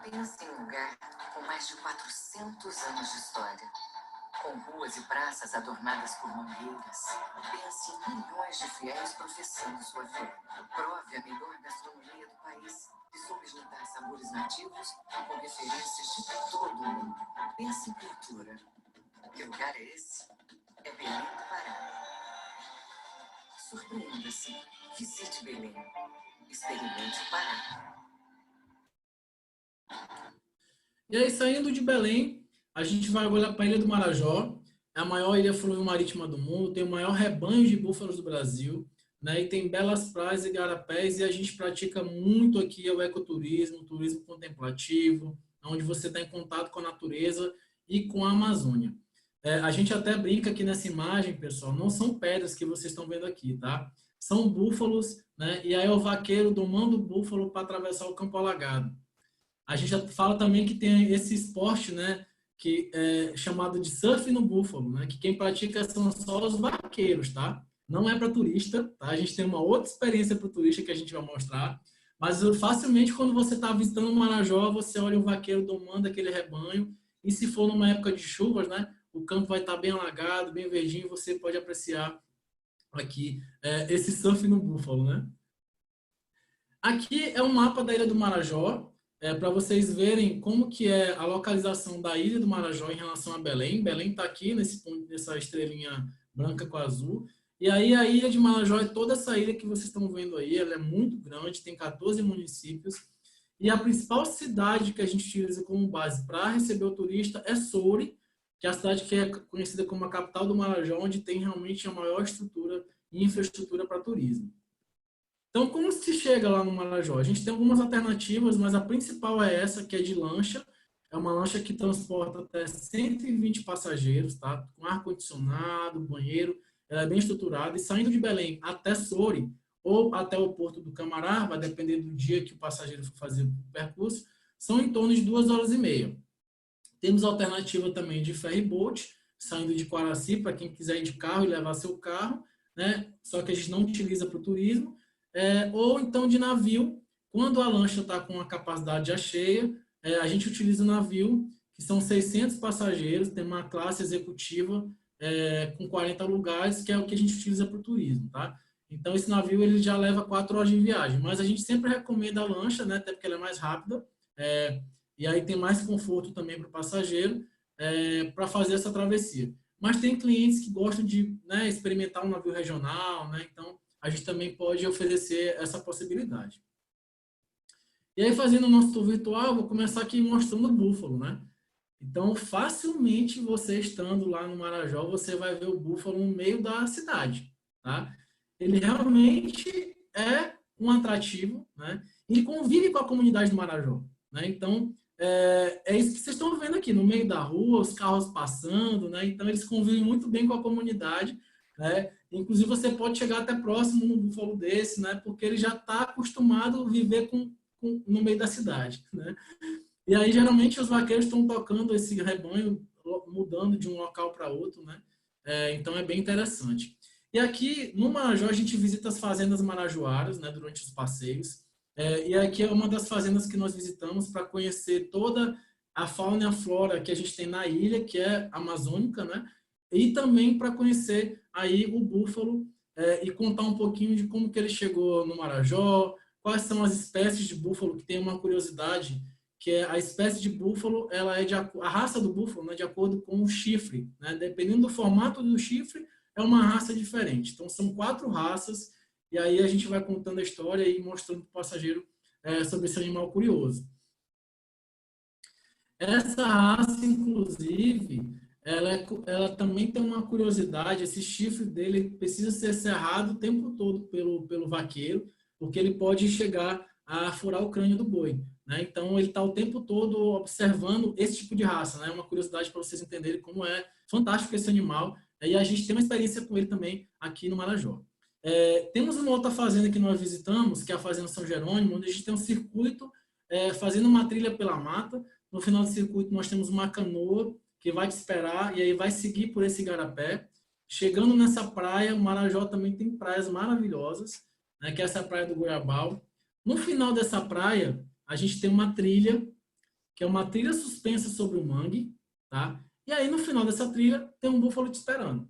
Pensa em um lugar com mais de 400 anos de história, com ruas e praças adornadas por mangueiras. Pense em milhões de fiéis professando sua fé. Prove a melhor gastronomia do país e soube juntar sabores nativos com referências de todo o mundo. Pense em cultura. Que lugar é esse? É Belém do Pará. Surpreenda-se. Visite Belém. Experimente o Pará. E aí, saindo de Belém, a gente vai agora para a Ilha do Marajó. É a maior ilha fluvial-marítima do mundo, tem o maior rebanho de búfalos do Brasil, né? E tem belas praias e igarapés, e a gente pratica muito aqui o ecoturismo, o turismo contemplativo, onde você está em contato com a natureza e com a Amazônia. A gente até brinca aqui nessa imagem, pessoal, não são pedras que vocês estão vendo aqui, tá? São búfalos, né? E aí o vaqueiro domando o búfalo para atravessar o campo alagado. A gente já fala também que tem esse esporte, né? Que é chamado de surf no búfalo, né? Que quem pratica são só os vaqueiros, tá? Não é para turista, tá? A gente tem uma outra experiência para o turista que a gente vai mostrar. Mas facilmente, quando você está visitando o Marajó, você olha o vaqueiro domando aquele rebanho. E se for numa época de chuvas, né? O campo vai estar bem alagado, bem verdinho, você pode apreciar aqui esse surf no búfalo, né? Aqui é um mapa da Ilha do Marajó, para vocês verem como que é a localização da Ilha do Marajó em relação a Belém. Belém está aqui nessa estrelinha branca com azul. E aí a Ilha de Marajó é toda essa ilha que vocês estão vendo aí. Ela é muito grande, tem 14 municípios. E a principal cidade que a gente utiliza como base para receber o turista é Soure, que é a cidade que é conhecida como a capital do Marajó, onde tem realmente a maior estrutura e infraestrutura para turismo. Então, como se chega lá no Marajó? A gente tem algumas alternativas, mas a principal é essa, que é de lancha. É uma lancha que transporta até 120 passageiros, tá? Com ar-condicionado, banheiro, ela é bem estruturada. E saindo de Belém até Soure, ou até o Porto do Camará, vai depender do dia que o passageiro for fazer o percurso, são em torno de 2h30. Temos a alternativa também de ferryboat, saindo de Quaraci, para quem quiser ir de carro e levar seu carro, né? Só que a gente não utiliza para o turismo. Ou então de navio, quando a lancha está com a capacidade já cheia, a gente utiliza o navio, que são 600 passageiros, tem uma classe executiva com 40 lugares, que é o que a gente utiliza para o turismo, tá? Então, esse navio ele já leva 4 horas de viagem, mas a gente sempre recomenda a lancha, né? Até porque ela é mais rápida, e aí tem mais conforto também para o passageiro para fazer essa travessia. Mas tem clientes que gostam de, né, experimentar um navio regional, né? Então, a gente também pode oferecer essa possibilidade. E aí, fazendo o nosso tour virtual, vou começar aqui mostrando o búfalo, né? Então, facilmente, você estando lá no Marajó, você vai ver o búfalo no meio da cidade, tá? Ele realmente é um atrativo, né? E convive com a comunidade do Marajó, né? Então, é isso que vocês estão vendo aqui, no meio da rua, os carros passando, né? Então, eles convivem muito bem com a comunidade, né? Inclusive, você pode chegar até próximo num búfalo desse, né? Porque ele já está acostumado a viver no meio da cidade, né? E aí, geralmente, os vaqueiros estão tocando esse rebanho, mudando de um local para outro, né? Então, é bem interessante. E aqui, no Marajó, a gente visita as fazendas marajoaras, né? Durante os passeios. E aqui é uma das fazendas que nós visitamos para conhecer toda a fauna e a flora que a gente tem na ilha, que é amazônica, né? E também para conhecer aí o búfalo e contar um pouquinho de como que ele chegou no Marajó, quais são as espécies de búfalo, que tem uma curiosidade, que é a espécie de búfalo, ela é a raça do búfalo, né, de acordo com o chifre, né? Dependendo do formato do chifre, é uma raça diferente. Então, são 4 raças, e aí a gente vai contando a história e mostrando para o passageiro sobre esse animal curioso. Essa raça, inclusive, ela também tem uma curiosidade, esse chifre dele precisa ser cerrado o tempo todo pelo vaqueiro, porque ele pode chegar a furar o crânio do boi, né? Então, ele está o tempo todo observando esse tipo de raça, né? Uma curiosidade para vocês entenderem como é fantástico esse animal, e a gente tem uma experiência com ele também aqui no Marajó. Temos uma outra fazenda que nós visitamos, que é a Fazenda São Jerônimo, onde a gente tem um circuito fazendo uma trilha pela mata. No final do circuito, nós temos uma canoa que vai te esperar e aí vai seguir por esse igarapé. Chegando nessa praia, o Marajó também tem praias maravilhosas, né, que é essa praia do Goiabal. No final dessa praia, a gente tem uma trilha, que é uma trilha suspensa sobre o mangue, tá? E aí, no final dessa trilha, tem um búfalo te esperando,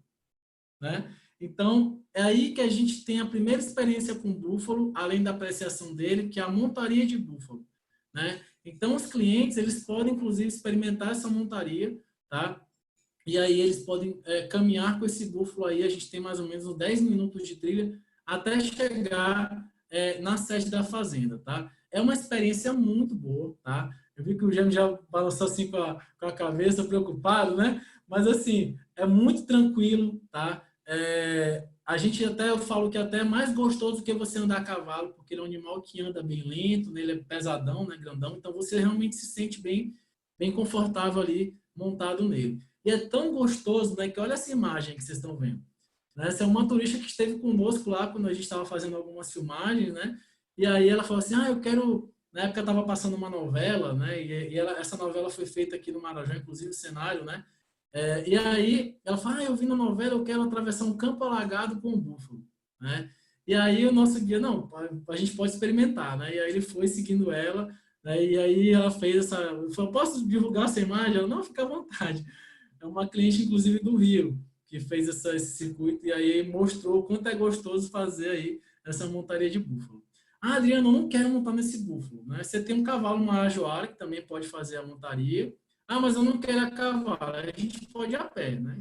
né? Então, é aí que a gente tem a primeira experiência com o búfalo, além da apreciação dele, que é a montaria de búfalo, né? Então, os clientes, eles podem, inclusive, experimentar essa montaria, tá? E aí, eles podem caminhar com esse búfalo aí, a gente tem mais ou menos uns 10 minutos de trilha, até chegar na sede da fazenda, tá? É uma experiência muito boa, tá? Eu vi que o Gêmeo já balançou assim com a cabeça, preocupado, né? Mas, assim, é muito tranquilo, tá? A gente eu falo que até é mais gostoso do que você andar a cavalo, porque ele é um animal que anda bem lento, né? Ele é pesadão, né? Grandão, então você realmente se sente bem confortável ali montado nele. E é tão gostoso, né? Que olha essa imagem que vocês estão vendo. Né? Essa é uma turista que esteve conosco lá quando a gente estava fazendo algumas filmagens, né? E aí ela falou assim, eu quero... Na época estava passando uma novela, né? E essa novela foi feita aqui no Marajó, inclusive o cenário, né? E aí ela fala, eu vi na novela, eu quero atravessar um campo alagado com um búfalo, né? E aí o nosso guia, não, a gente pode experimentar, né? E aí ele foi seguindo ela, né? E aí ela fez essa... Eu falei, posso divulgar essa imagem? Ela, não, fica à vontade. É uma cliente, inclusive, do Rio, que fez esse circuito e aí mostrou o quanto é gostoso fazer aí essa montaria de búfalo. Adriano, eu não quero montar nesse búfalo, né? Você tem um cavalo marajoara que também pode fazer a montaria. Mas eu não quero a cavalo. A gente pode ir a pé, né?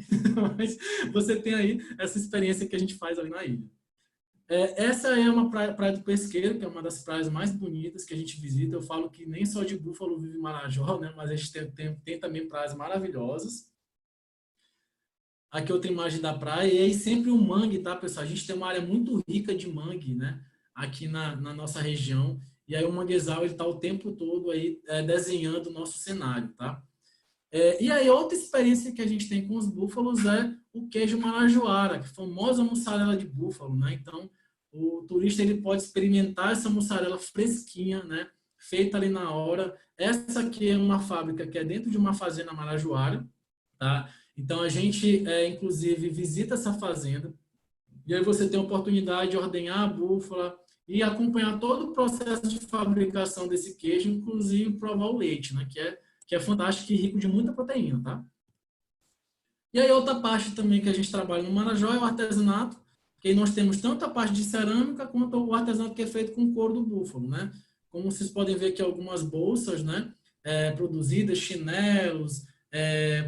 Mas você tem aí essa experiência que a gente faz ali na ilha. Essa é uma praia do Pesqueiro, que é uma das praias mais bonitas que a gente visita. Eu falo que nem só de búfalo vive Marajó, né? Mas a gente tem também praias maravilhosas. Aqui outra imagem da praia, e aí sempre o mangue, tá, pessoal? A gente tem uma área muito rica de mangue, né? Aqui na nossa região. E aí o manguezal, ele tá o tempo todo aí desenhando o nosso cenário, tá? E aí outra experiência que a gente tem com os búfalos é o queijo marajoara, que é a famosa mussarela de búfalo, né? Então, o turista ele pode experimentar essa mussarela fresquinha, né? Feita ali na hora. Essa aqui é uma fábrica que é dentro de uma fazenda marajoara, tá? Então, a gente, inclusive, visita essa fazenda e aí você tem a oportunidade de ordenhar a búfala e acompanhar todo o processo de fabricação desse queijo, inclusive provar o leite, né? Que é fantástico e rico de muita proteína, tá? E aí outra parte também que a gente trabalha no Marajó é o artesanato, que aí nós temos tanto a parte de cerâmica quanto o artesanato que é feito com couro do búfalo, né? Como vocês podem ver aqui algumas bolsas, né? Produzidas, chinelos,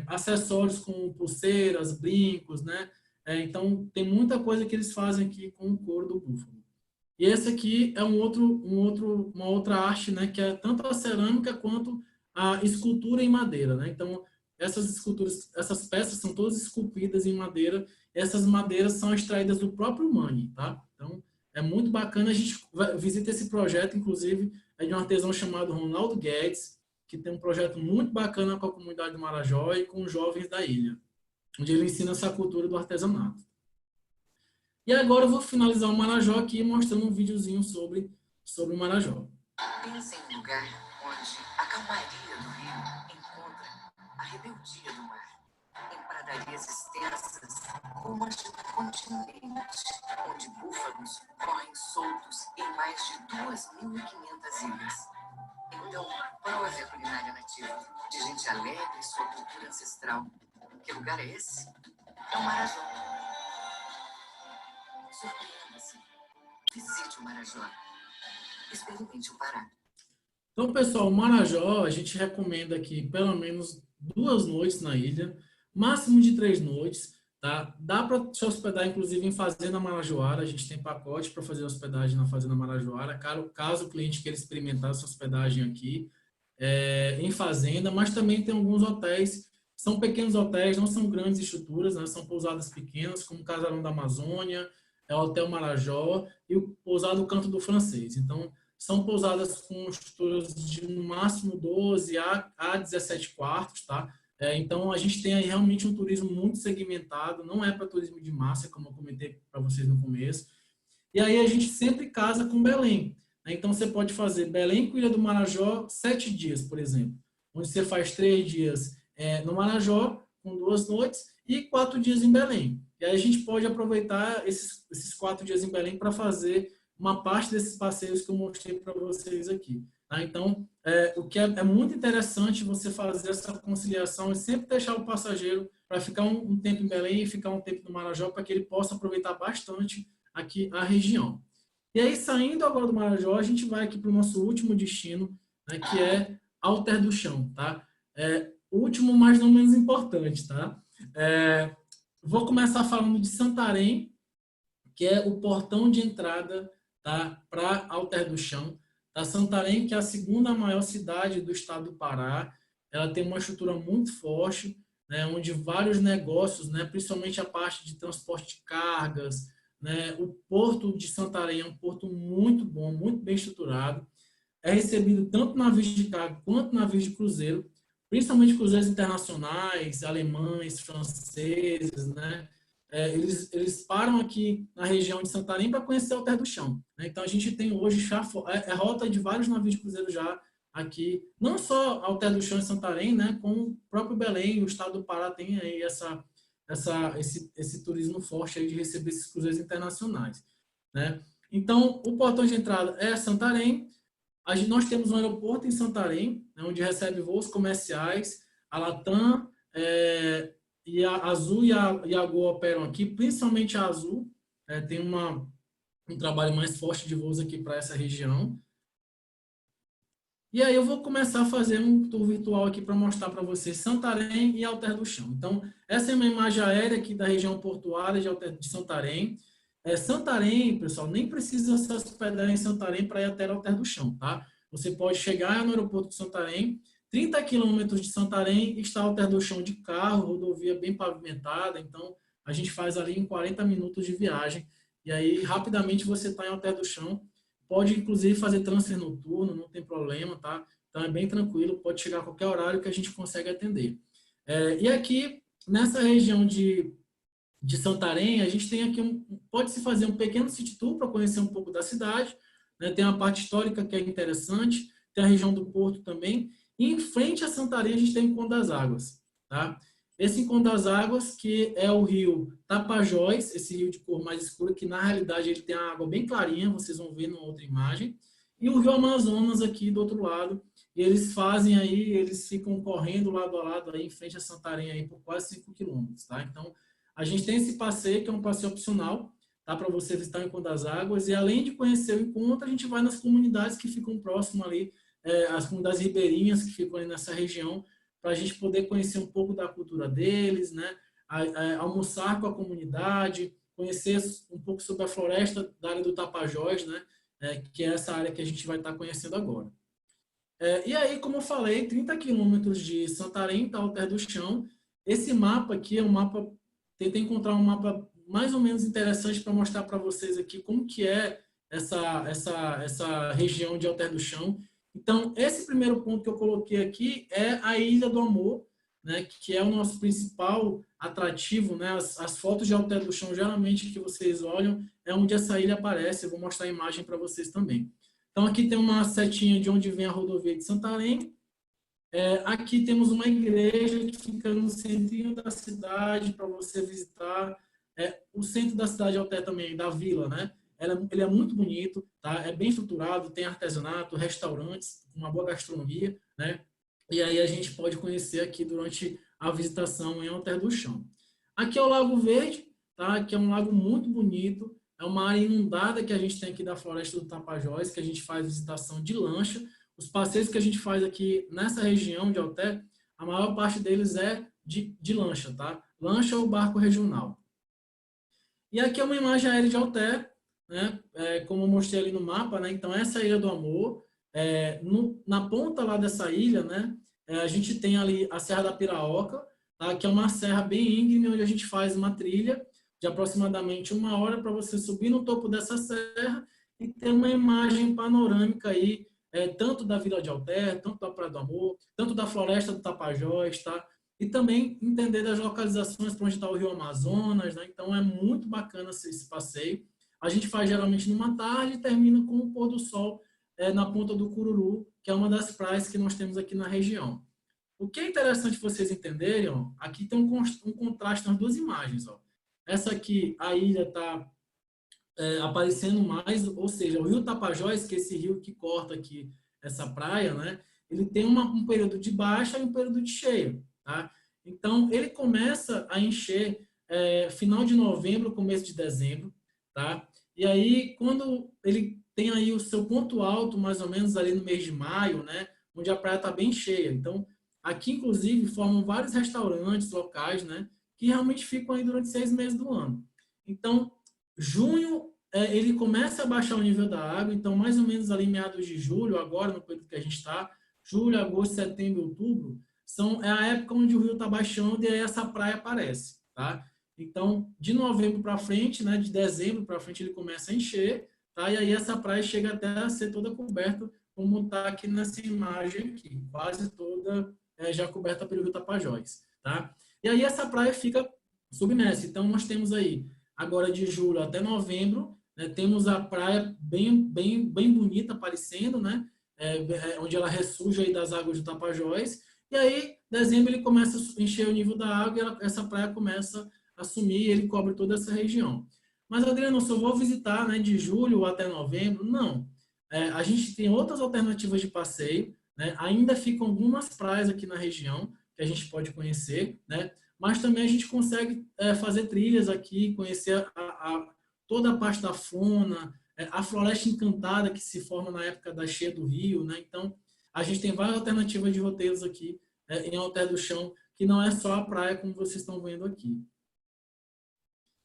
acessórios com pulseiras, brincos, né? Então tem muita coisa que eles fazem aqui com o couro do búfalo. E esse aqui é uma outra arte, né? Que é tanto a cerâmica quanto a escultura em madeira, né? Então, essas esculturas, essas peças são todas esculpidas em madeira. Essas madeiras são extraídas do próprio mangue, tá? Então, é muito bacana. A gente visita esse projeto, inclusive, é de um artesão chamado Ronaldo Guedes. que tem um projeto muito bacana com a comunidade do Marajó e com os jovens da ilha, onde ele ensina essa cultura do artesanato. E agora eu vou finalizar o Marajó aqui mostrando um videozinho sobre o Marajó. Pensa em um lugar onde a calmaria do rio encontra a rebeldia do mar. Em pradarias extensas, como as de um continente, onde búfalos correm soltos em mais de 2.500 ilhas. Então, prove a culinária nativa, de gente alegre e sua cultura ancestral. Que lugar é esse? É o Marajó. Surpreenda-se. Visite o Marajó. Experimente o Pará. Então, pessoal, o Marajó, a gente recomenda aqui pelo menos 2 noites na ilha, máximo de 3 noites, tá? Dá para se hospedar, inclusive, em Fazenda Marajoara. A gente tem pacote para fazer hospedagem na Fazenda Marajoara, caso o cliente queira experimentar essa hospedagem aqui em fazenda, mas também tem alguns hotéis, são pequenos hotéis, não são grandes estruturas, né? São pousadas pequenas, como o Casarão da Amazônia, o Hotel Marajó e o Pousado Canto do Francês. Então, são pousadas com estruturas de no máximo 12 a 17 quartos, tá? Então, a gente tem aí realmente um turismo muito segmentado, não é para turismo de massa, como eu comentei para vocês no começo. E aí a gente sempre casa com Belém, né? Então, você pode fazer Belém com Ilha do Marajó 7 dias, por exemplo, onde você faz 3 dias no Marajó, com 2 noites, e 4 dias em Belém. E aí a gente pode aproveitar esses 4 dias em Belém para fazer uma parte desses passeios que eu mostrei para vocês aqui. Tá? Então, o que é muito interessante você fazer essa conciliação e sempre deixar o passageiro para ficar um tempo em Belém e ficar um tempo no Marajó, para que ele possa aproveitar bastante aqui a região. E aí, saindo agora do Marajó, a gente vai aqui para o nosso último destino, né, que é Alter do Chão. Tá? O último, mas não menos importante. Tá? Vou começar falando de Santarém, que é o portão de entrada, tá, para Alter do Chão. Tá? Santarém, que é a segunda maior cidade do estado do Pará, ela tem uma estrutura muito forte, né, onde vários negócios, né, principalmente a parte de transporte de cargas, né, o porto de Santarém é um porto muito bom, muito bem estruturado, é recebido tanto navios de carga quanto navios de cruzeiro, principalmente cruzeiros internacionais, alemães, franceses, né? Eles param aqui na região de Santarém para conhecer o Alter do Chão. Né? Então, a gente tem hoje já rota de vários navios de cruzeiro já aqui, não só Alter do Chão em Santarém, né? Como o próprio Belém, o estado do Pará tem aí esse turismo forte aí de receber esses cruzeiros internacionais. Né? Então, o portão de entrada é Santarém. Nós temos um aeroporto em Santarém, né, onde recebe voos comerciais, a Latam e a Azul e a Gol operam aqui, principalmente a Azul, tem um trabalho mais forte de voos aqui para essa região. E aí eu vou começar a fazer um tour virtual aqui para mostrar para vocês Santarém e Alter do Chão. Então, essa é uma imagem aérea aqui da região portuária de Santarém. Santarém, pessoal, nem precisa se hospedar em Santarém para ir até Alter do Chão, tá? Você pode chegar no aeroporto de Santarém, 30 quilômetros de Santarém, está Alter do Chão de carro, rodovia bem pavimentada, então a gente faz ali em 40 minutos de viagem, e aí rapidamente você está em Alter do Chão, pode inclusive fazer transfer noturno, não tem problema, tá? Então é bem tranquilo, pode chegar a qualquer horário que a gente consegue atender. E aqui, nessa região de Santarém, a gente tem aqui pode-se fazer um pequeno city tour para conhecer um pouco da cidade, né? Tem a parte histórica que é interessante, tem a região do Porto também, e em frente a Santarém a gente tem o Encontro das Águas, tá? Esse Encontro das Águas, que é o rio Tapajós, esse rio de cor mais escura, que na realidade ele tem a água bem clarinha, vocês vão ver numa outra imagem, e o rio Amazonas aqui do outro lado, e eles ficam correndo lado a lado aí em frente a Santarém aí por quase 5 quilômetros, tá? Então, a gente tem esse passeio, que é um passeio opcional, tá? Para você visitar o Encontro das Águas. E além de conhecer o encontro, a gente vai nas comunidades que ficam próximas ali, as comunidades ribeirinhas que ficam ali nessa região, para a gente poder conhecer um pouco da cultura deles, né? Almoçar com a comunidade, conhecer um pouco sobre a floresta da área do Tapajós, né? Que é essa área que a gente vai estar conhecendo agora. E aí, como eu falei, 30 quilômetros de Santarém, tá, Alter do Chão. Esse mapa aqui é um mapa. Tentei encontrar um mapa mais ou menos interessante para mostrar para vocês aqui como que é essa região de Alter do Chão. Então, esse primeiro ponto que eu coloquei aqui é a Ilha do Amor, né, que é o nosso principal atrativo, né? As fotos de Alter do Chão, geralmente, que vocês olham, é onde essa ilha aparece. Eu vou mostrar a imagem para vocês também. Então, aqui tem uma setinha de onde vem a rodovia de Santarém. Aqui temos uma igreja que fica no centrinho da cidade para você visitar. O centro da cidade de Alter também, da vila, né? Ele é muito bonito, tá? É bem estruturado, tem artesanato, restaurantes, uma boa gastronomia, né? E aí a gente pode conhecer aqui durante a visitação em Alter do Chão. Aqui é o Lago Verde, tá? Que é um lago muito bonito, é uma área inundada que a gente tem aqui da Floresta do Tapajós, que a gente faz visitação de lancha. Os passeios que a gente faz aqui nessa região de Alter, a maior parte deles é de lancha, tá? Lancha ou barco regional. E aqui é uma imagem aérea de Alter, né? Como eu mostrei ali no mapa, né? Então, essa é a Ilha do Amor. Na ponta lá dessa ilha, né? A gente tem ali a Serra da Piraoca, tá? Que é uma serra bem íngreme, onde a gente faz uma trilha de aproximadamente 1 hora para você subir no topo dessa serra e ter uma imagem panorâmica aí, tanto da Vila de Alter, tanto da Praia do Amor, tanto da Floresta do Tapajós, tá? E também entender das localizações para onde está o Rio Amazonas, né? Então é muito bacana esse passeio. A gente faz geralmente numa tarde e termina com o pôr do sol na Ponta do Cururu, que é uma das praias que nós temos aqui na região. O que é interessante vocês entenderem, ó, aqui tem um contraste nas duas imagens. Ó. Essa aqui, a ilha está aparecendo mais, ou seja, o Rio Tapajós, que é esse rio que corta aqui essa praia, né? Ele tem um período de baixa e um período de cheia. Tá? Então, ele começa a encher final de novembro, começo de dezembro. Tá? E aí, quando ele tem aí o seu ponto alto, mais ou menos ali no mês de maio, né? Onde a praia está bem cheia. Então, aqui, inclusive, formam vários restaurantes locais, né? Que realmente ficam aí durante 6 meses do ano. Então, junho, ele começa a baixar o nível da água. Então, mais ou menos ali meados de julho, agora, no período que a gente está, julho, agosto, setembro, outubro, é a época onde o rio está baixando e aí essa praia aparece, tá? Então, de novembro para frente, né, de dezembro para frente, ele começa a encher, tá? E aí essa praia chega até a ser toda coberta, como está aqui nessa imagem aqui, quase toda já coberta pelo Rio Tapajós, tá? E aí essa praia fica submersa. Então, nós temos aí, agora de julho até novembro, né, temos a praia bem bonita aparecendo, né? Onde ela ressurge aí das águas do Tapajós. E aí, dezembro, ele começa a encher o nível da água e essa praia começa a sumir e ele cobre toda essa região. Mas, Adriano, eu só vou visitar, né, de julho até novembro? Não. A gente tem outras alternativas de passeio, né? Ainda ficam algumas praias aqui na região que a gente pode conhecer, né? Mas também a gente consegue fazer trilhas aqui, conhecer toda a parte da fauna, a floresta encantada que se forma na época da cheia do rio, né? Então, a gente tem várias alternativas de roteiros aqui em Alter do Chão, que não é só a praia como vocês estão vendo aqui.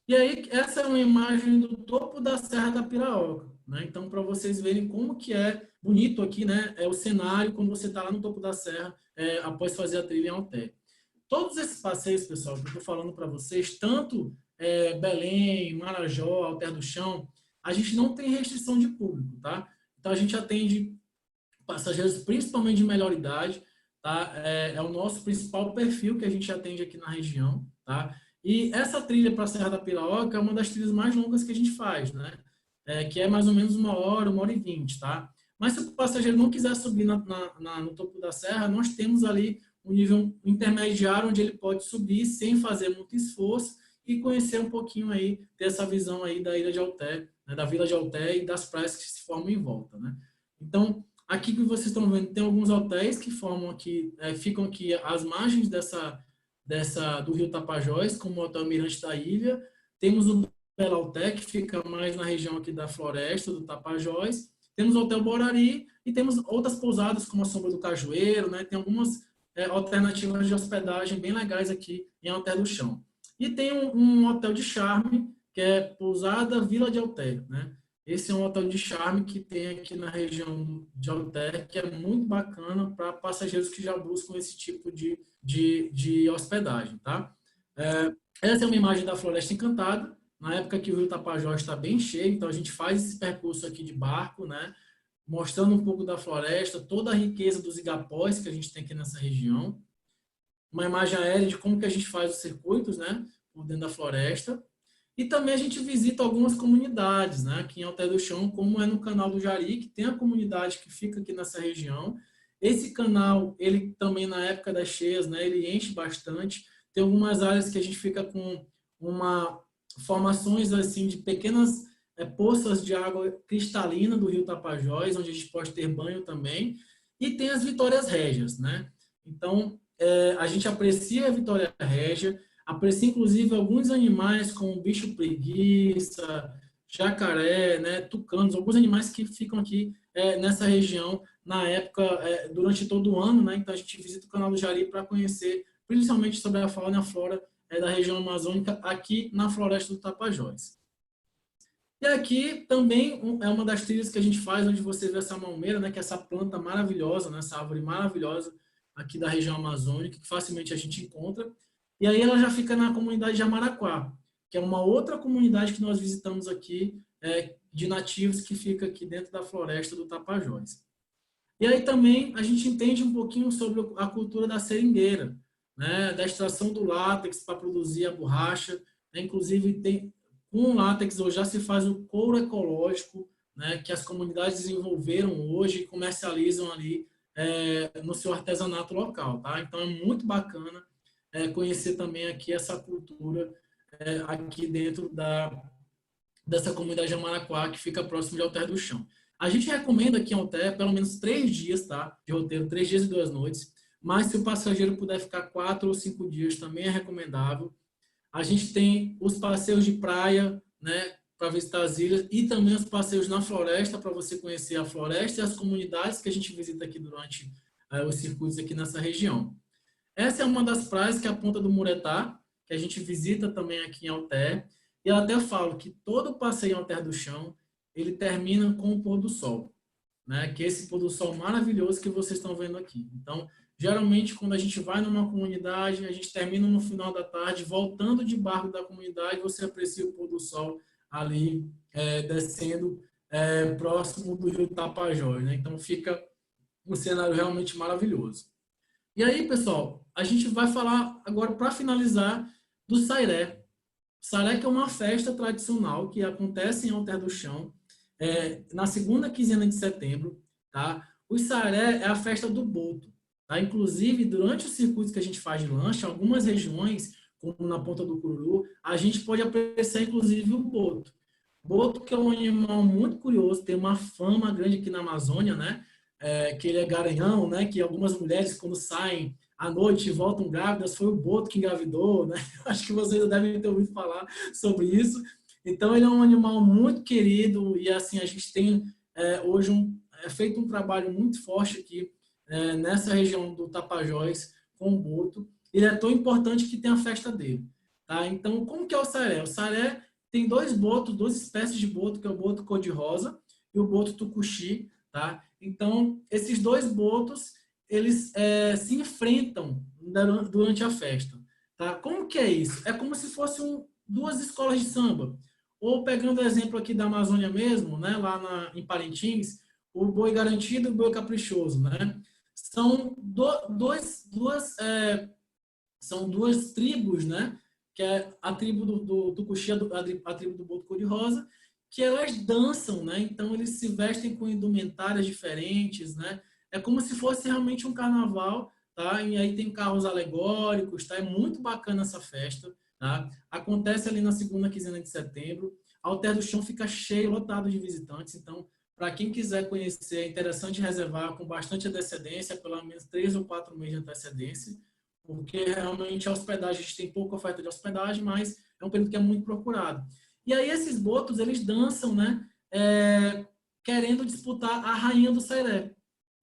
E aí, essa é uma imagem do topo da Serra da Piraoca, né? Então, para vocês verem como que é bonito aqui, né? O cenário quando você está lá no topo da serra, após fazer a trilha em Alter. Todos esses passeios, pessoal, que eu estou falando para vocês, tanto Belém, Marajó, Alter do Chão, a gente não tem restrição de público, tá? Então, a gente atende passageiros principalmente de melhor idade, tá? É o nosso principal perfil que a gente atende aqui na região, tá? E essa trilha para a Serra da Piraoca é uma das trilhas mais longas que a gente faz, né? Que é mais ou menos 1 hora, 1 hora e 20, tá? Mas se o passageiro não quiser subir no topo da serra, nós temos ali um nível intermediário onde ele pode subir sem fazer muito esforço e conhecer um pouquinho aí, ter essa visão aí da ilha de Alter, né? Da vila de Alter e das praias que se formam em volta, né? Então, aqui que vocês estão vendo, tem alguns hotéis que formam aqui, ficam aqui às margens do Rio Tapajós, como o Hotel Mirante da Ilha. Temos o Bela Alter, que fica mais na região aqui da Floresta do Tapajós. Temos o Hotel Borari e temos outras pousadas, como a Sombra do Cajueiro, né? Tem algumas alternativas de hospedagem bem legais aqui em Alter do Chão. E tem um hotel de charme, que é Pousada Vila de Alter, né? Esse é um hotel de charme que tem aqui na região de Alter, que é muito bacana para passageiros que já buscam esse tipo de hospedagem, tá? Essa é uma imagem da Floresta Encantada, na época que o Rio Tapajós está bem cheio, então a gente faz esse percurso aqui de barco, né? mostrando um pouco da floresta, toda a riqueza dos igapós que a gente tem aqui nessa região, uma imagem aérea de como que a gente faz os circuitos, né, por dentro da floresta. E também a gente visita algumas comunidades, né, aqui em Alter do Chão, como é no Canal do Jari, que tem a comunidade que fica aqui nessa região. Esse canal, ele também na época das cheias, né, ele enche bastante. Tem algumas áreas que a gente fica com formações assim de pequenas poças de água cristalina do rio Tapajós, onde a gente pode ter banho também. E tem as Vitórias Régias, né? Então, a gente aprecia a Vitória Régia, aprecia inclusive alguns animais como bicho preguiça, jacaré, né, tucanos, alguns animais que ficam aqui nessa região na época, durante todo o ano, né? Então a gente visita o Canal do Jari para conhecer principalmente sobre a fauna e a flora da região amazônica aqui na Floresta do Tapajós. E aqui também é uma das trilhas que a gente faz, onde você vê essa malmeira, né, que é essa planta maravilhosa, né, essa árvore maravilhosa aqui da região amazônica, que facilmente a gente encontra. E aí ela já fica na comunidade de Amaraquá, que é uma outra comunidade que nós visitamos aqui, de nativos, que fica aqui dentro da floresta do Tapajós. E aí também a gente entende um pouquinho sobre a cultura da seringueira, né, da extração do látex para produzir a borracha, né, inclusive com o látex hoje já se faz o couro ecológico, né, que as comunidades desenvolveram hoje e comercializam ali no seu artesanato local, tá? Então é muito bacana conhecer também aqui essa cultura aqui dentro dessa comunidade de Amaraquá, que fica próximo de Alter do Chão. A gente recomenda aqui em Alter pelo menos 3 dias, tá? De roteiro, 3 dias e 2 noites, mas se o passageiro puder ficar 4 ou 5 dias, também é recomendável. A gente tem os passeios de praia, né, para visitar as ilhas, e também os passeios na floresta, para você conhecer a floresta e as comunidades que a gente visita aqui durante os circuitos aqui nessa região. Essa é uma das praias, que é a Ponta do Muretá, que a gente visita também aqui em Alter, e eu até falo que todo passeio em Alter do Chão, ele termina com o pôr do sol, né, que é esse pôr do sol maravilhoso que vocês estão vendo aqui. Então, geralmente, quando a gente vai numa comunidade, a gente termina no final da tarde, voltando de barco da comunidade, você aprecia o pôr do sol ali, descendo próximo do rio Tapajós, né? Então, fica um cenário realmente maravilhoso. E aí, pessoal, a gente vai falar agora, para finalizar, do Sairé. Sairé, que é uma festa tradicional que acontece em Alter do Chão, na segunda quinzena de setembro, tá? O Sairé é a festa do boto. Tá? Inclusive, durante os circuitos que a gente faz de lancha, algumas regiões, como na Ponta do Cururu, a gente pode apreciar, inclusive, o boto. Boto, que é um animal muito curioso, tem uma fama grande aqui na Amazônia, né? Que ele é garanhão, né? Que algumas mulheres, quando saem à noite e voltam grávidas, foi o boto que engravidou, né? Acho que vocês devem ter ouvido falar sobre isso. Então, ele é um animal muito querido e, assim, a gente tem hoje feito um trabalho muito forte aqui nessa região do Tapajós com o boto. Ele é tão importante que tem a festa dele. Tá? Então, como que é o Sairé? O Sairé tem 2 botos, 2 espécies de boto, que é o boto cor-de-rosa e o boto tucuxi. Tá? Então, esses 2 botos, eles se enfrentam durante a festa. Tá? Como que é isso? É como se fossem 2 escolas de samba. Ou, pegando o exemplo aqui da Amazônia mesmo, né, lá em Parintins, o boi garantido e o boi caprichoso, né? São duas tribos, né? Que é a tribo do Tucuxi, a tribo do boto cor-de-rosa, que elas dançam, né? Então eles se vestem com indumentárias diferentes, né? É como se fosse realmente um carnaval, tá? E aí tem carros alegóricos, tá? É muito bacana essa festa, tá? Acontece ali na segunda quinzena de setembro. Alter do Chão fica cheio, lotado de visitantes, então para quem quiser conhecer, é interessante reservar com bastante antecedência, pelo menos 3 ou 4 meses de antecedência, porque realmente a hospedagem, a gente tem pouca oferta de hospedagem, mas é um período que é muito procurado. E aí esses botos, eles dançam, né, querendo disputar a rainha do Sairé,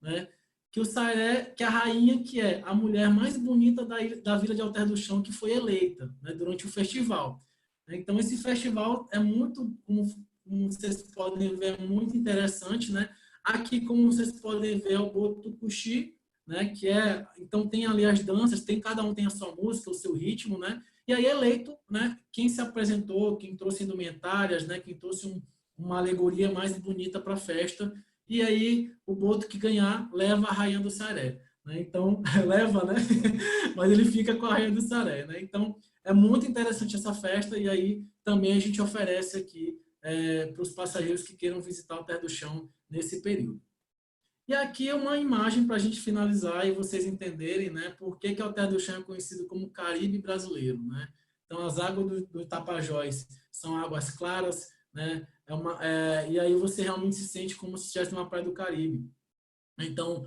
né? Que o Sairé, que é a rainha, que é a mulher mais bonita da vila de Alter do Chão, que foi eleita, né, durante o festival. Então esse festival é muito, como vocês podem ver, muito interessante, né? Aqui, como vocês podem ver, é o boto tucuxi, né? Que então tem ali as danças, cada um tem a sua música, o seu ritmo, né? E aí é eleito, né? Quem se apresentou, quem trouxe indumentárias, né? Quem trouxe uma alegoria mais bonita para a festa. e aí o boto que ganhar leva a rainha do Saré, né? Então, leva, né? Mas ele fica com a rainha do Saré, né? Então, é muito interessante essa festa, e aí também a gente oferece aqui para os passageiros que queiram visitar o Terra do Chão nesse período. E aqui é uma imagem para a gente finalizar e vocês entenderem, né, por que que o Alter do Chão é conhecido como Caribe brasileiro, né? Então, as águas do Tapajós são águas claras, né? E aí você realmente se sente como se estivesse numa praia do Caribe. Então,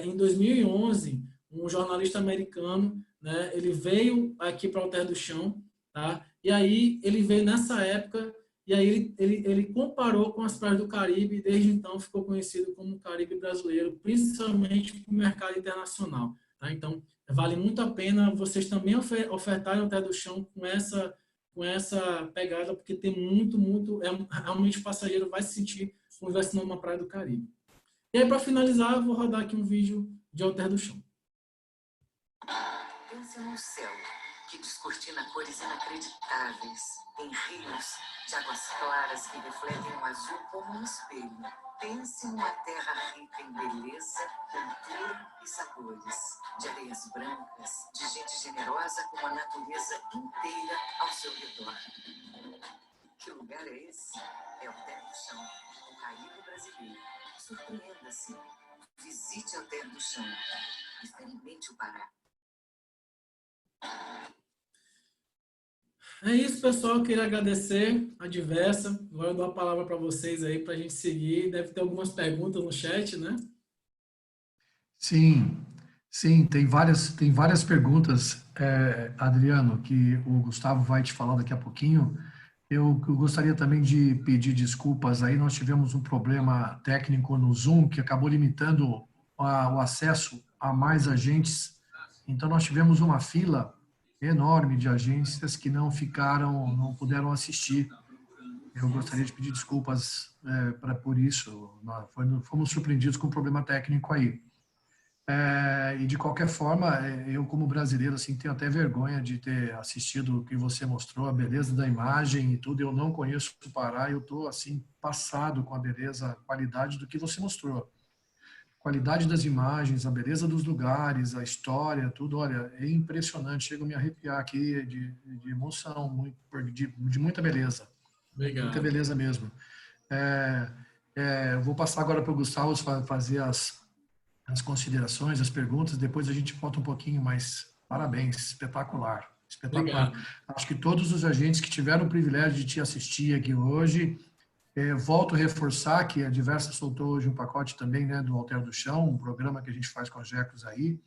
em 2011, um jornalista americano, né, ele veio aqui para o Alter do Chão, tá? E aí ele veio nessa época. E aí ele comparou com as praias do Caribe e desde então ficou conhecido como Caribe brasileiro, principalmente para o mercado internacional. Tá? Então, vale muito a pena vocês também ofertarem o Terra do Chão com essa pegada, porque tem realmente o passageiro vai se sentir como se estivesse numa praia do Caribe. E aí, para finalizar, eu vou rodar aqui um vídeo de Alter do Chão. Pense no céu, que descortina cores inacreditáveis, em rios de águas claras que refletem o azul como um espelho. Pense numa terra rica em beleza, cultura e sabores, de areias brancas, de gente generosa como a natureza inteira ao seu redor. Que lugar é esse? É o Terra do Chão, o Caribe brasileiro. Surpreenda-se. Visite o Terra do Chão. Experimente o Pará. É isso, pessoal. Eu queria agradecer a Diversa. Agora eu dou a palavra para vocês aí para a gente seguir. Deve ter algumas perguntas no chat, né? Sim, sim, tem várias perguntas, Adriano, que o Gustavo vai te falar daqui a pouquinho. Eu gostaria também de pedir desculpas aí, nós tivemos um problema técnico no Zoom que acabou limitando o acesso a mais agentes, então nós tivemos uma fila enorme de agências que não puderam assistir. Eu gostaria de pedir desculpas por isso, fomos surpreendidos com um problema técnico aí. E de qualquer forma, eu como brasileiro assim tenho até vergonha de ter assistido o que você mostrou, a beleza da imagem e tudo. Eu não conheço o Pará, eu estou assim passado com a beleza, a qualidade do que você mostrou, qualidade das imagens, a beleza dos lugares, a história, tudo. Olha, é impressionante. Chego a me arrepiar aqui de emoção, de muita beleza, Obrigado. muita beleza mesmo. Eu vou passar agora para o Gustavo fazer as considerações, as perguntas, depois a gente volta um pouquinho, mas parabéns, espetacular, espetacular. Obrigado. Acho que todos os agentes que tiveram o privilégio de te assistir aqui hoje, volto a reforçar que a Diversa soltou hoje um pacote também, né, do Alter do Chão, um programa que a gente faz com a Jecos aí,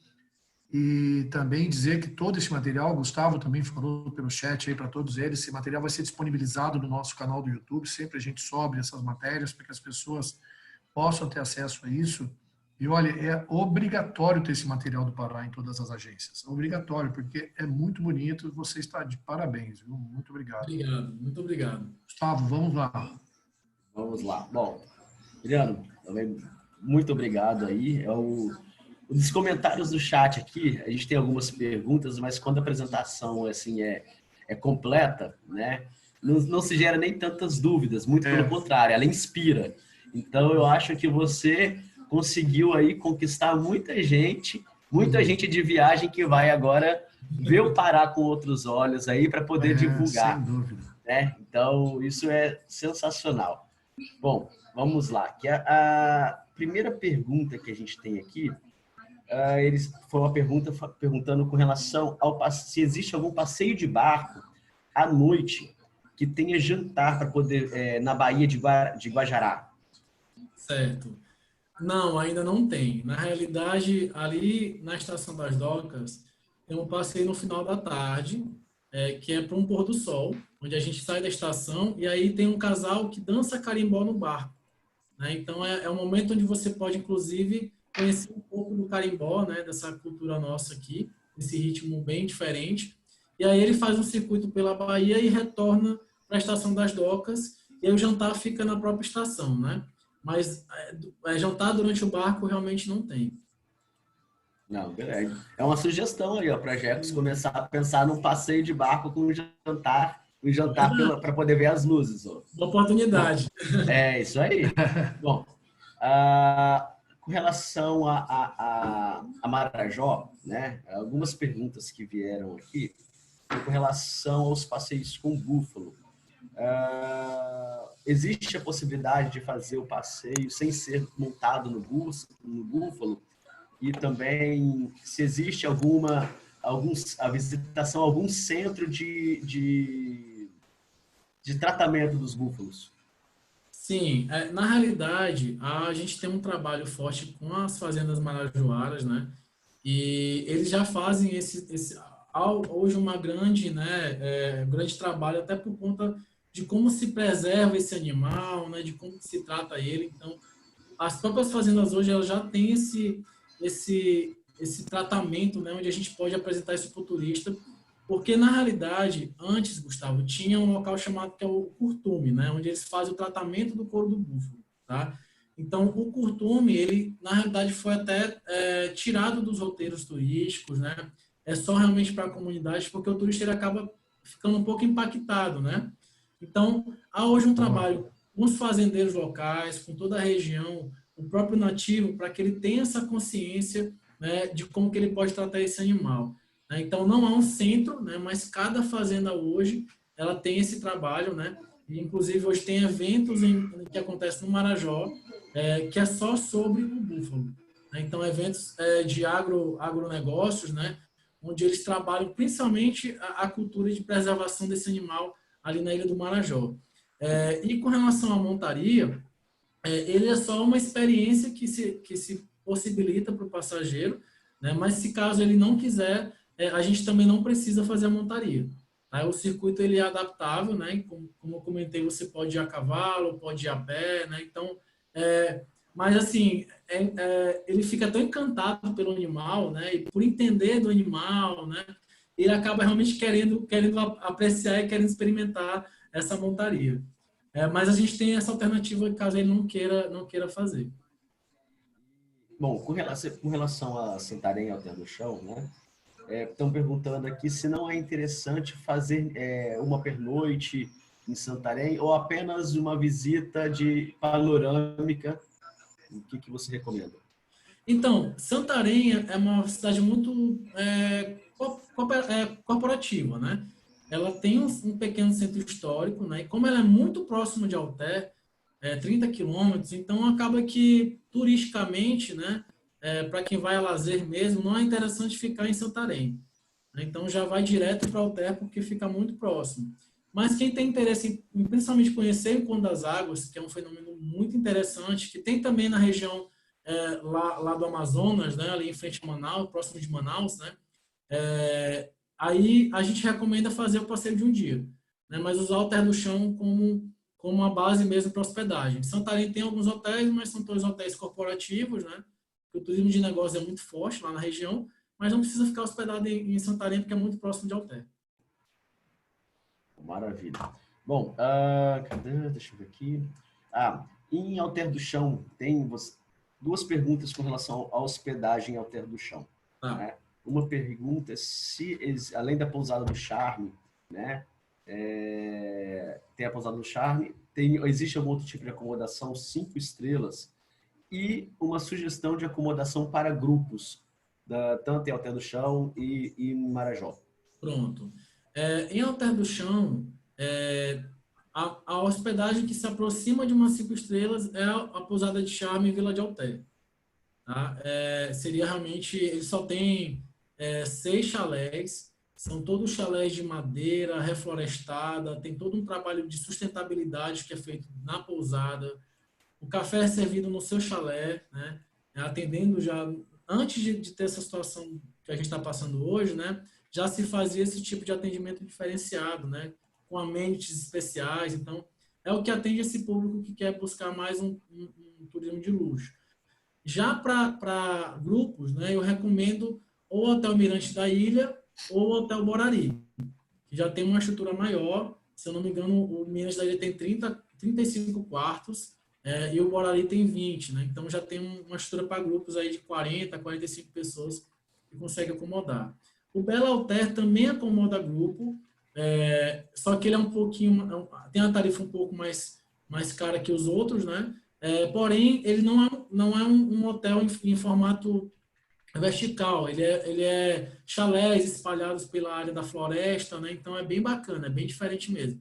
e também dizer que todo esse material, o Gustavo também falou pelo chat aí para todos eles, esse material vai ser disponibilizado no nosso canal do YouTube, sempre a gente sobe essas matérias para que as pessoas possam ter acesso a isso. E olha, é obrigatório ter esse material do Pará em todas as agências. Obrigatório, porque é muito bonito. Você está de parabéns, viu? Muito obrigado. Obrigado, muito obrigado. Gustavo, vamos lá. Vamos lá. Bom, Adriano, também muito obrigado aí. Os comentários do chat aqui, a gente tem algumas perguntas, mas quando a apresentação assim é completa, né, não se gera nem tantas dúvidas, muito pelo contrário, ela inspira. Então, eu acho que você conseguiu aí conquistar muita gente de viagem que vai agora ver o Pará com outros olhos aí para poder divulgar. Sem dúvida. Né? Então, isso é sensacional. Bom, vamos lá. Que a primeira pergunta que a gente tem aqui, foi uma pergunta perguntando com relação se existe algum passeio de barco à noite que tenha jantar para poder na Baía de Guajará. Certo. Não, ainda não tem. Na realidade, ali na Estação das Docas, tem um passeio no final da tarde, que é para um pôr do sol, onde a gente sai da estação e aí tem um casal que dança carimbó no barco. Né? Então, é um momento onde você pode, inclusive, conhecer um pouco do carimbó, né? Dessa cultura nossa aqui, esse ritmo bem diferente. E aí ele faz um circuito pela Bahia e retorna para a Estação das Docas, e aí o jantar fica na própria estação, né? Mas jantar durante o barco realmente não tem. Não, beleza. É uma sugestão aí, ó, para Jecos começar a pensar num passeio de barco com um jantar para poder ver as luzes. Ó. Uma oportunidade. Bom, isso aí. Bom, Com relação a Marajó, né? Algumas perguntas que vieram aqui com relação aos passeios com búfalo. Existe a possibilidade de fazer o passeio sem ser montado no búfalo? E também se existe a visitação a algum centro de tratamento dos búfalos? Sim, na realidade, a gente tem um trabalho forte com as fazendas marajoaras, né? E eles já fazem hoje uma grande, né, grande trabalho até por conta de como se preserva esse animal, né, de como se trata ele. Então, as próprias fazendas hoje elas já têm esse tratamento, né, onde a gente pode apresentar isso para o turista, porque na realidade, antes, Gustavo, tinha um local chamado que é o curtume, né, onde eles fazem o tratamento do couro do búfalo, tá? Então, o curtume, ele na realidade foi até tirado dos roteiros turísticos, né? É só realmente para a comunidade, porque o turista ele acaba ficando um pouco impactado, né? Então, há hoje um trabalho com os fazendeiros locais, com toda a região, o próprio nativo, para que ele tenha essa consciência, né, de como que ele pode tratar esse animal, né? Então, não há um centro, né, mas cada fazenda hoje, ela tem esse trabalho, né? E, inclusive, hoje tem eventos que acontecem no Marajó, que é só sobre o búfalo, né? Então, eventos de agronegócios, né, onde eles trabalham principalmente a cultura de preservação desse animal ali na Ilha do Marajó. E com relação à montaria, ele é só uma experiência que se possibilita para o passageiro, né? Mas se caso ele não quiser, a gente também não precisa fazer a montaria. Tá? O circuito ele é adaptável, né? Como eu comentei, você pode ir a cavalo, pode ir a pé, né? Então, mas assim, ele fica tão encantado pelo animal, né? E por entender do animal, né? Ele acaba realmente querendo apreciar e querendo experimentar essa montaria. Mas a gente tem essa alternativa caso ele não queira fazer. Bom, com relação a Santarém e Alter do Chão, né? Estão perguntando aqui se não é interessante fazer uma pernoite em Santarém ou apenas uma visita de panorâmica. O que você recomenda? Então, Santarém é uma cidade muito corporativa, né? Ela tem um pequeno centro histórico, né? E como ela é muito próxima de Alter, 30 quilômetros, então acaba que turisticamente, né? Para quem vai a lazer mesmo, não é interessante ficar em Santarém, né? Então já vai direto para Alter porque fica muito próximo. Mas quem tem interesse em principalmente conhecer o Encontro das Águas, que é um fenômeno muito interessante, que tem também na região lá do Amazonas, né, ali em frente a Manaus, próximo de Manaus, né, aí a gente recomenda fazer o passeio de um dia, né, mas usar o Alter do Chão como uma base mesmo para hospedagem. Santarém tem alguns hotéis, mas são todos hotéis corporativos, né, o turismo de negócio é muito forte lá na região, mas não precisa ficar hospedado em Santarém, porque é muito próximo de Alter. Maravilha. Bom, cadê? Deixa eu ver aqui. Em Alter do Chão, tem duas perguntas com relação à hospedagem em Alter do Chão. Né? Uma pergunta é se, além da pousada do Charme, né, tem a pousada do Charme, existe algum outro tipo de acomodação 5 estrelas e uma sugestão de acomodação para grupos, tanto em Alter do Chão e em Marajó. Pronto. Em Alter do Chão, a hospedagem que se aproxima de umas 5 estrelas é a pousada de Charme em Vila de Alter. Tá? Seria realmente, ele só tem 6 chalés, são todos chalés de madeira, reflorestada, tem todo um trabalho de sustentabilidade que é feito na pousada. O café é servido no seu chalé, né? Atendendo já, antes de ter essa situação que a gente está passando hoje, né? Já se fazia esse tipo de atendimento diferenciado, né? Com amenities especiais. Então, é o que atende esse público que quer buscar mais um turismo de luxo. Já para grupos, né, eu recomendo ou o Hotel Mirante da Ilha ou o Hotel Borari, que já tem uma estrutura maior. Se eu não me engano, o Mirante da Ilha tem 35 quartos e o Borari tem 20. Né? Então, já tem uma estrutura para grupos aí de 40, 45 pessoas que consegue acomodar. O Bela Alter também acomoda grupo, só que ele é um pouquinho, tem uma tarifa um pouco mais cara que os outros, né? Porém, ele não é um hotel em formato vertical, ele é chalés espalhados pela área da floresta, né? Então é bem bacana, é bem diferente mesmo.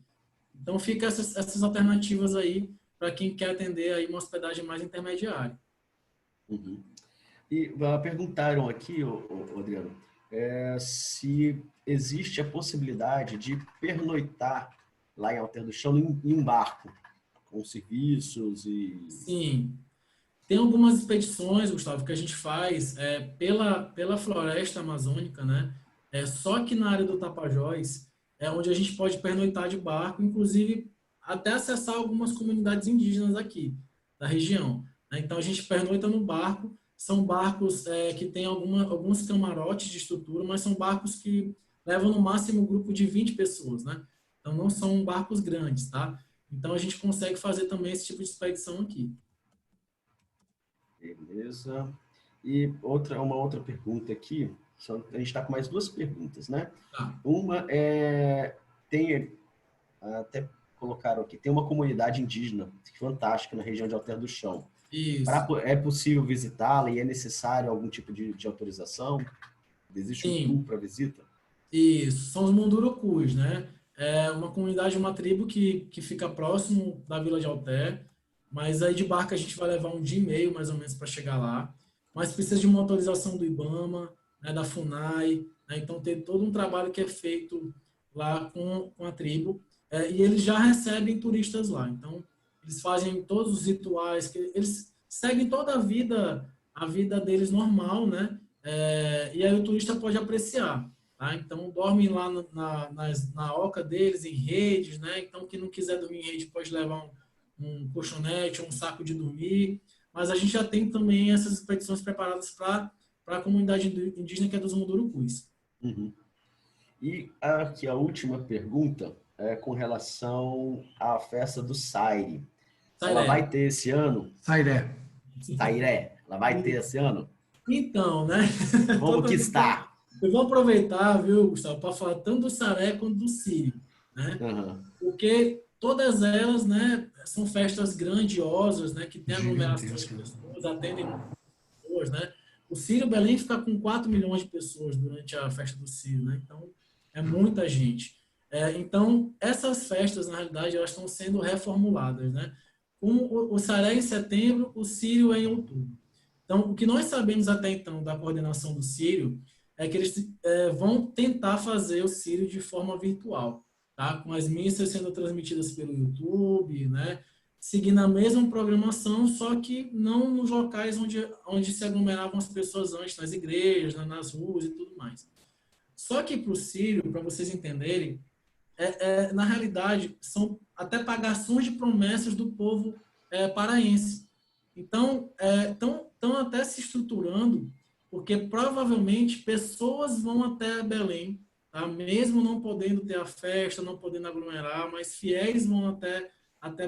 Então fica essas alternativas aí para quem quer atender aí uma hospedagem mais intermediária. Uhum. E perguntaram aqui, Adriano, se existe a possibilidade de pernoitar lá em Alter do Chão em um barco, com serviços e... Sim, tem algumas expedições, Gustavo, que a gente faz pela floresta amazônica, né? Só que na área do Tapajós é onde a gente pode pernoitar de barco, inclusive até acessar algumas comunidades indígenas aqui da região, né? Então a gente pernoita no barco, são barcos que têm alguns camarotes de estrutura, mas são barcos que levam no máximo um grupo de 20 pessoas, né? Então não são barcos grandes, tá? Então a gente consegue fazer também esse tipo de expedição aqui. Beleza. E uma outra pergunta aqui, a gente está com mais duas perguntas, né? Tá. Uma até colocaram aqui, tem uma comunidade indígena fantástica na região de Alter do Chão. Isso. É possível visitá-la e é necessário algum tipo de autorização? Existe um tour para visita? Isso, são os Mundurucus, né? É uma comunidade, uma tribo que fica próximo da Vila de Alter, mas aí de barco a gente vai levar um dia e meio, mais ou menos, para chegar lá. Mas precisa de uma autorização do IBAMA, né, da FUNAI, né? Então tem todo um trabalho que é feito lá com a tribo, e eles já recebem turistas lá. Então, eles fazem todos os rituais, eles seguem toda a vida deles normal, né? E aí o turista pode apreciar. Tá? Então, dormem lá na oca deles, em redes, né? Então, quem não quiser dormir em rede pode levar um colchonete, um saco de dormir. Mas a gente já tem também essas expedições preparadas para a comunidade indígena, que é dos Mundurucus. Uhum. E aqui a última pergunta é com relação à festa do Saire. Ela vai ter esse ano? Sairé. Ela vai ter esse ano? Então, né? Como que está? Eu vou aproveitar, viu, Gustavo, para falar tanto do Saré quanto do Sírio, né? Uhum. Porque todas elas, né, são festas grandiosas, né, que tem aglomerações de pessoas, atendem muitas pessoas, né? O Sírio Belém fica com 4 milhões de pessoas durante a festa do Sírio, né? Então, é muita gente. Então, essas festas, na realidade, elas estão sendo reformuladas, né? O Saré em setembro, o Sírio é em outubro. Então, o que nós sabemos até então da coordenação do Sírio é que eles vão tentar fazer o Sírio de forma virtual, tá? Com as missas sendo transmitidas pelo YouTube, né? Seguindo a mesma programação, só que não nos locais onde se aglomeravam as pessoas antes, nas igrejas, nas ruas e tudo mais. Só que para o Sírio, para vocês entenderem, na realidade, são até pagações de promessas do povo paraense. Então, estão até se estruturando, porque provavelmente pessoas vão até Belém, tá? Mesmo não podendo ter a festa, não podendo aglomerar, mas fiéis vão até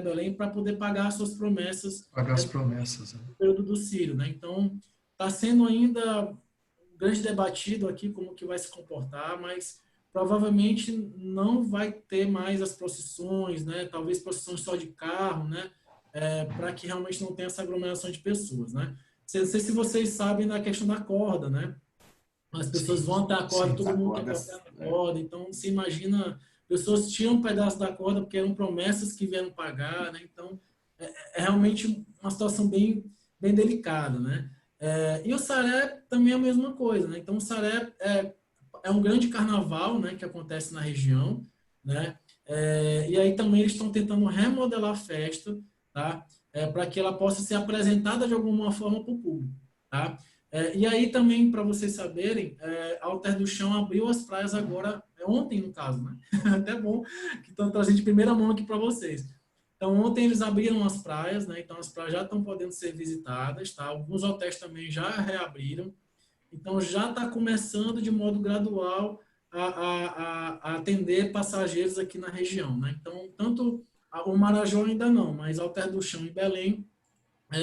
Belém para poder pagar suas promessas. Pagar as promessas. No período do Círio, né? Então, está sendo ainda um grande debatido aqui como que vai se comportar, mas provavelmente não vai ter mais as procissões, né? Talvez procissões só de carro, né? Para que realmente não tenha essa aglomeração de pessoas, né? Não sei se vocês sabem da questão da corda, né? As pessoas vão até a corda, todo mundo quer passar a corda, então se imagina, pessoas tinham um pedaço da corda porque eram promessas que vieram pagar, né? Então, é realmente uma situação bem, bem delicada, né? E o Saré também é a mesma coisa, né? Então, o Saré é um grande carnaval, né, que acontece na região, né? E aí também eles estão tentando remodelar a festa, tá? Para que ela possa ser apresentada de alguma forma para o público, tá? E aí também, para vocês saberem, Alter do Chão abriu as praias agora, ontem no caso, né? Até bom que estão trazendo de primeira mão aqui para vocês. Então, ontem eles abriram as praias, né? Então, as praias já estão podendo ser visitadas, tá? Alguns hotéis também já reabriram. Então, já está começando de modo gradual a atender passageiros aqui na região, né? Então, tanto o Marajó ainda não, mas Alter do Chão e Belém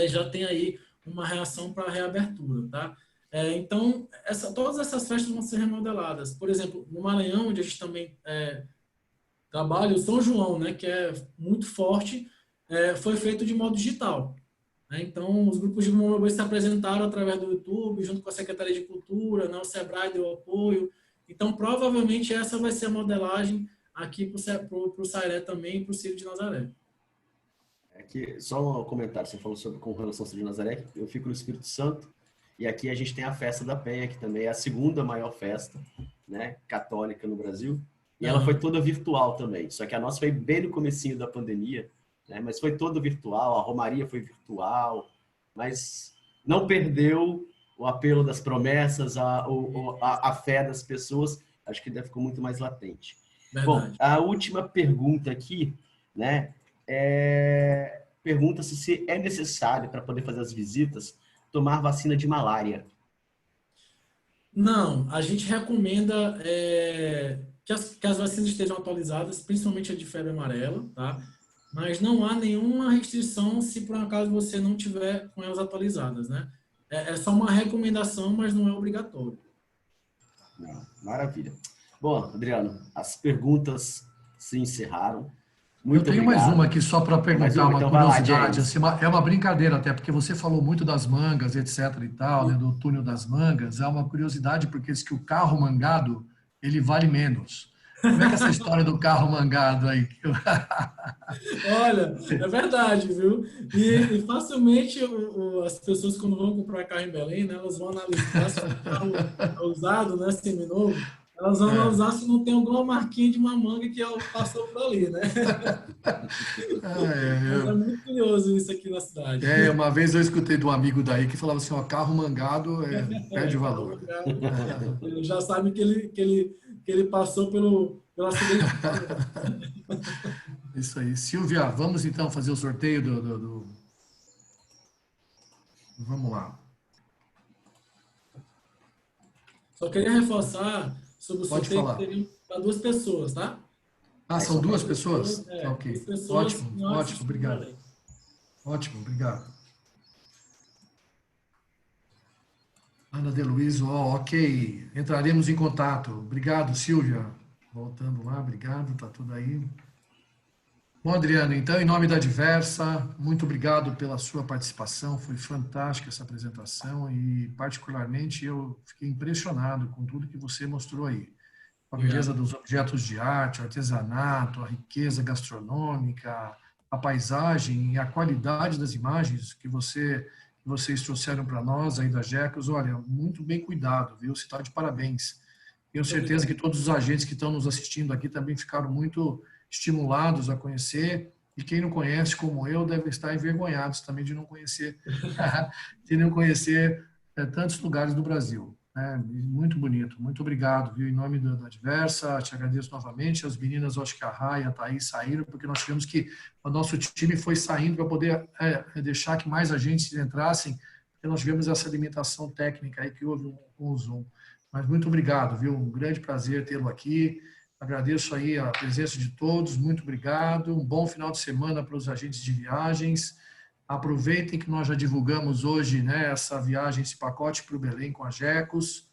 já tem aí uma reação para a reabertura, tá? Então, todas essas festas vão ser remodeladas. Por exemplo, no Maranhão, onde a gente também trabalha, o São João, né, que é muito forte, foi feito de modo digital. né? Então, os grupos de moradores se apresentaram através do YouTube, junto com a Secretaria de Cultura, né? O Sebrae deu apoio. Então, provavelmente, essa vai ser a modelagem aqui para o Sairé também e para o Círio de Nazaré. Aqui, só um comentário, você falou sobre com relação ao Círio de Nazaré, eu fico no Espírito Santo, e aqui a gente tem a Festa da Penha, que também é a segunda maior festa, né, católica no Brasil, e ela foi toda virtual também, só que a nossa foi bem no comecinho da pandemia, né, mas foi toda virtual, a Romaria foi virtual, mas não perdeu o apelo das promessas, a fé das pessoas, acho que ainda ficou muito mais latente. Verdade. Bom, a última pergunta aqui, né, pergunta se é necessário, para poder fazer as visitas, tomar vacina de malária. Não, a gente recomenda que as vacinas estejam atualizadas, principalmente a de febre amarela, tá? Mas não há nenhuma restrição se por um acaso você não tiver com elas atualizadas, né? É só uma recomendação, mas não é obrigatório. Maravilha. Bom, Adriano, as perguntas se encerraram. Eu tenho mais uma aqui só para perguntar, uma então curiosidade. Assim, é uma brincadeira até, porque você falou muito das mangas, etc. e tal, né, do túnel das mangas. É uma curiosidade, porque diz que o carro mangado, ele vale menos. Como é que é essa história do carro mangado aí? Olha, é verdade, viu? E facilmente as pessoas, quando vão comprar carro em Belém, né, elas vão analisar se o carro é usado, né, seminovo. Elas vão analisar se não tem alguma marquinha de uma manga que passou por ali, né? É muito curioso isso aqui na cidade. Uma vez eu escutei de um amigo daí que falava assim, ó, carro mangado perde valor. Ele já sabe que ele passou pelo acidente. Isso aí. Silvia, vamos então fazer o sorteio do... Vamos lá. Só queria reforçar sobre o Pode sorteio falar. que teria para 2 pessoas, tá? Ah, são 2 pessoas? Tá, ok. 2 pessoas. Ótimo, obrigado. Ótimo, obrigado. Ana de Luiz, ok. Entraremos em contato. Obrigado, Silvia. Voltando lá, obrigado, tá tudo aí. Bom, Adriano, então, em nome da Diversa, muito obrigado pela sua participação, foi fantástica essa apresentação e, particularmente, eu fiquei impressionado com tudo que você mostrou aí. A beleza dos objetos de arte, o artesanato, a riqueza gastronômica, a paisagem e a qualidade das imagens que vocês trouxeram para nós aí da GECOS. Olha, muito bem cuidado, viu? Você está de parabéns. Tenho certeza que todos os agentes que estão nos assistindo aqui também ficaram muito estimulados a conhecer, e quem não conhece, como eu, deve estar envergonhados também de não conhecer, tantos lugares do Brasil. Muito bonito, muito obrigado, viu? Em nome da Diversa, te agradeço novamente. As meninas, acho que a Rai e a Thaís saíram, porque nós tivemos que, o nosso time foi saindo para poder deixar que mais agentes entrassem, porque nós tivemos essa limitação técnica aí que houve com o Zoom. Mas muito obrigado, viu? Um grande prazer tê-lo aqui. Agradeço aí a presença de todos, muito obrigado. Um bom final de semana para os agentes de viagens. Aproveitem que nós já divulgamos hoje, né, essa viagem, esse pacote para o Belém com a GECOS.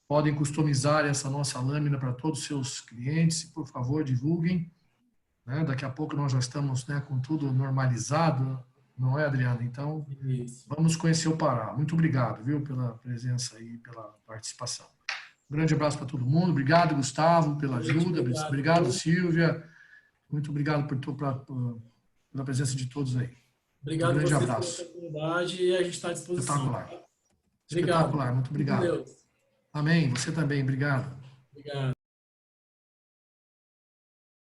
Podem customizar essa nossa lâmina para todos os seus clientes. Por favor, divulguem. Daqui a pouco nós já estamos, né, com tudo normalizado, não é, Adriano? Então, vamos conhecer o Pará. Muito obrigado, viu, pela presença e pela participação. Um grande abraço para todo mundo. Obrigado, Gustavo, pela ajuda. Obrigado, Silvia. Muito obrigado pela presença de todos aí. Obrigado um grande abraço. Pela oportunidade e a gente está à disposição. Espetacular. Obrigado. Espetacular. Muito obrigado. Deus. Amém. Você também. Obrigado. Obrigado.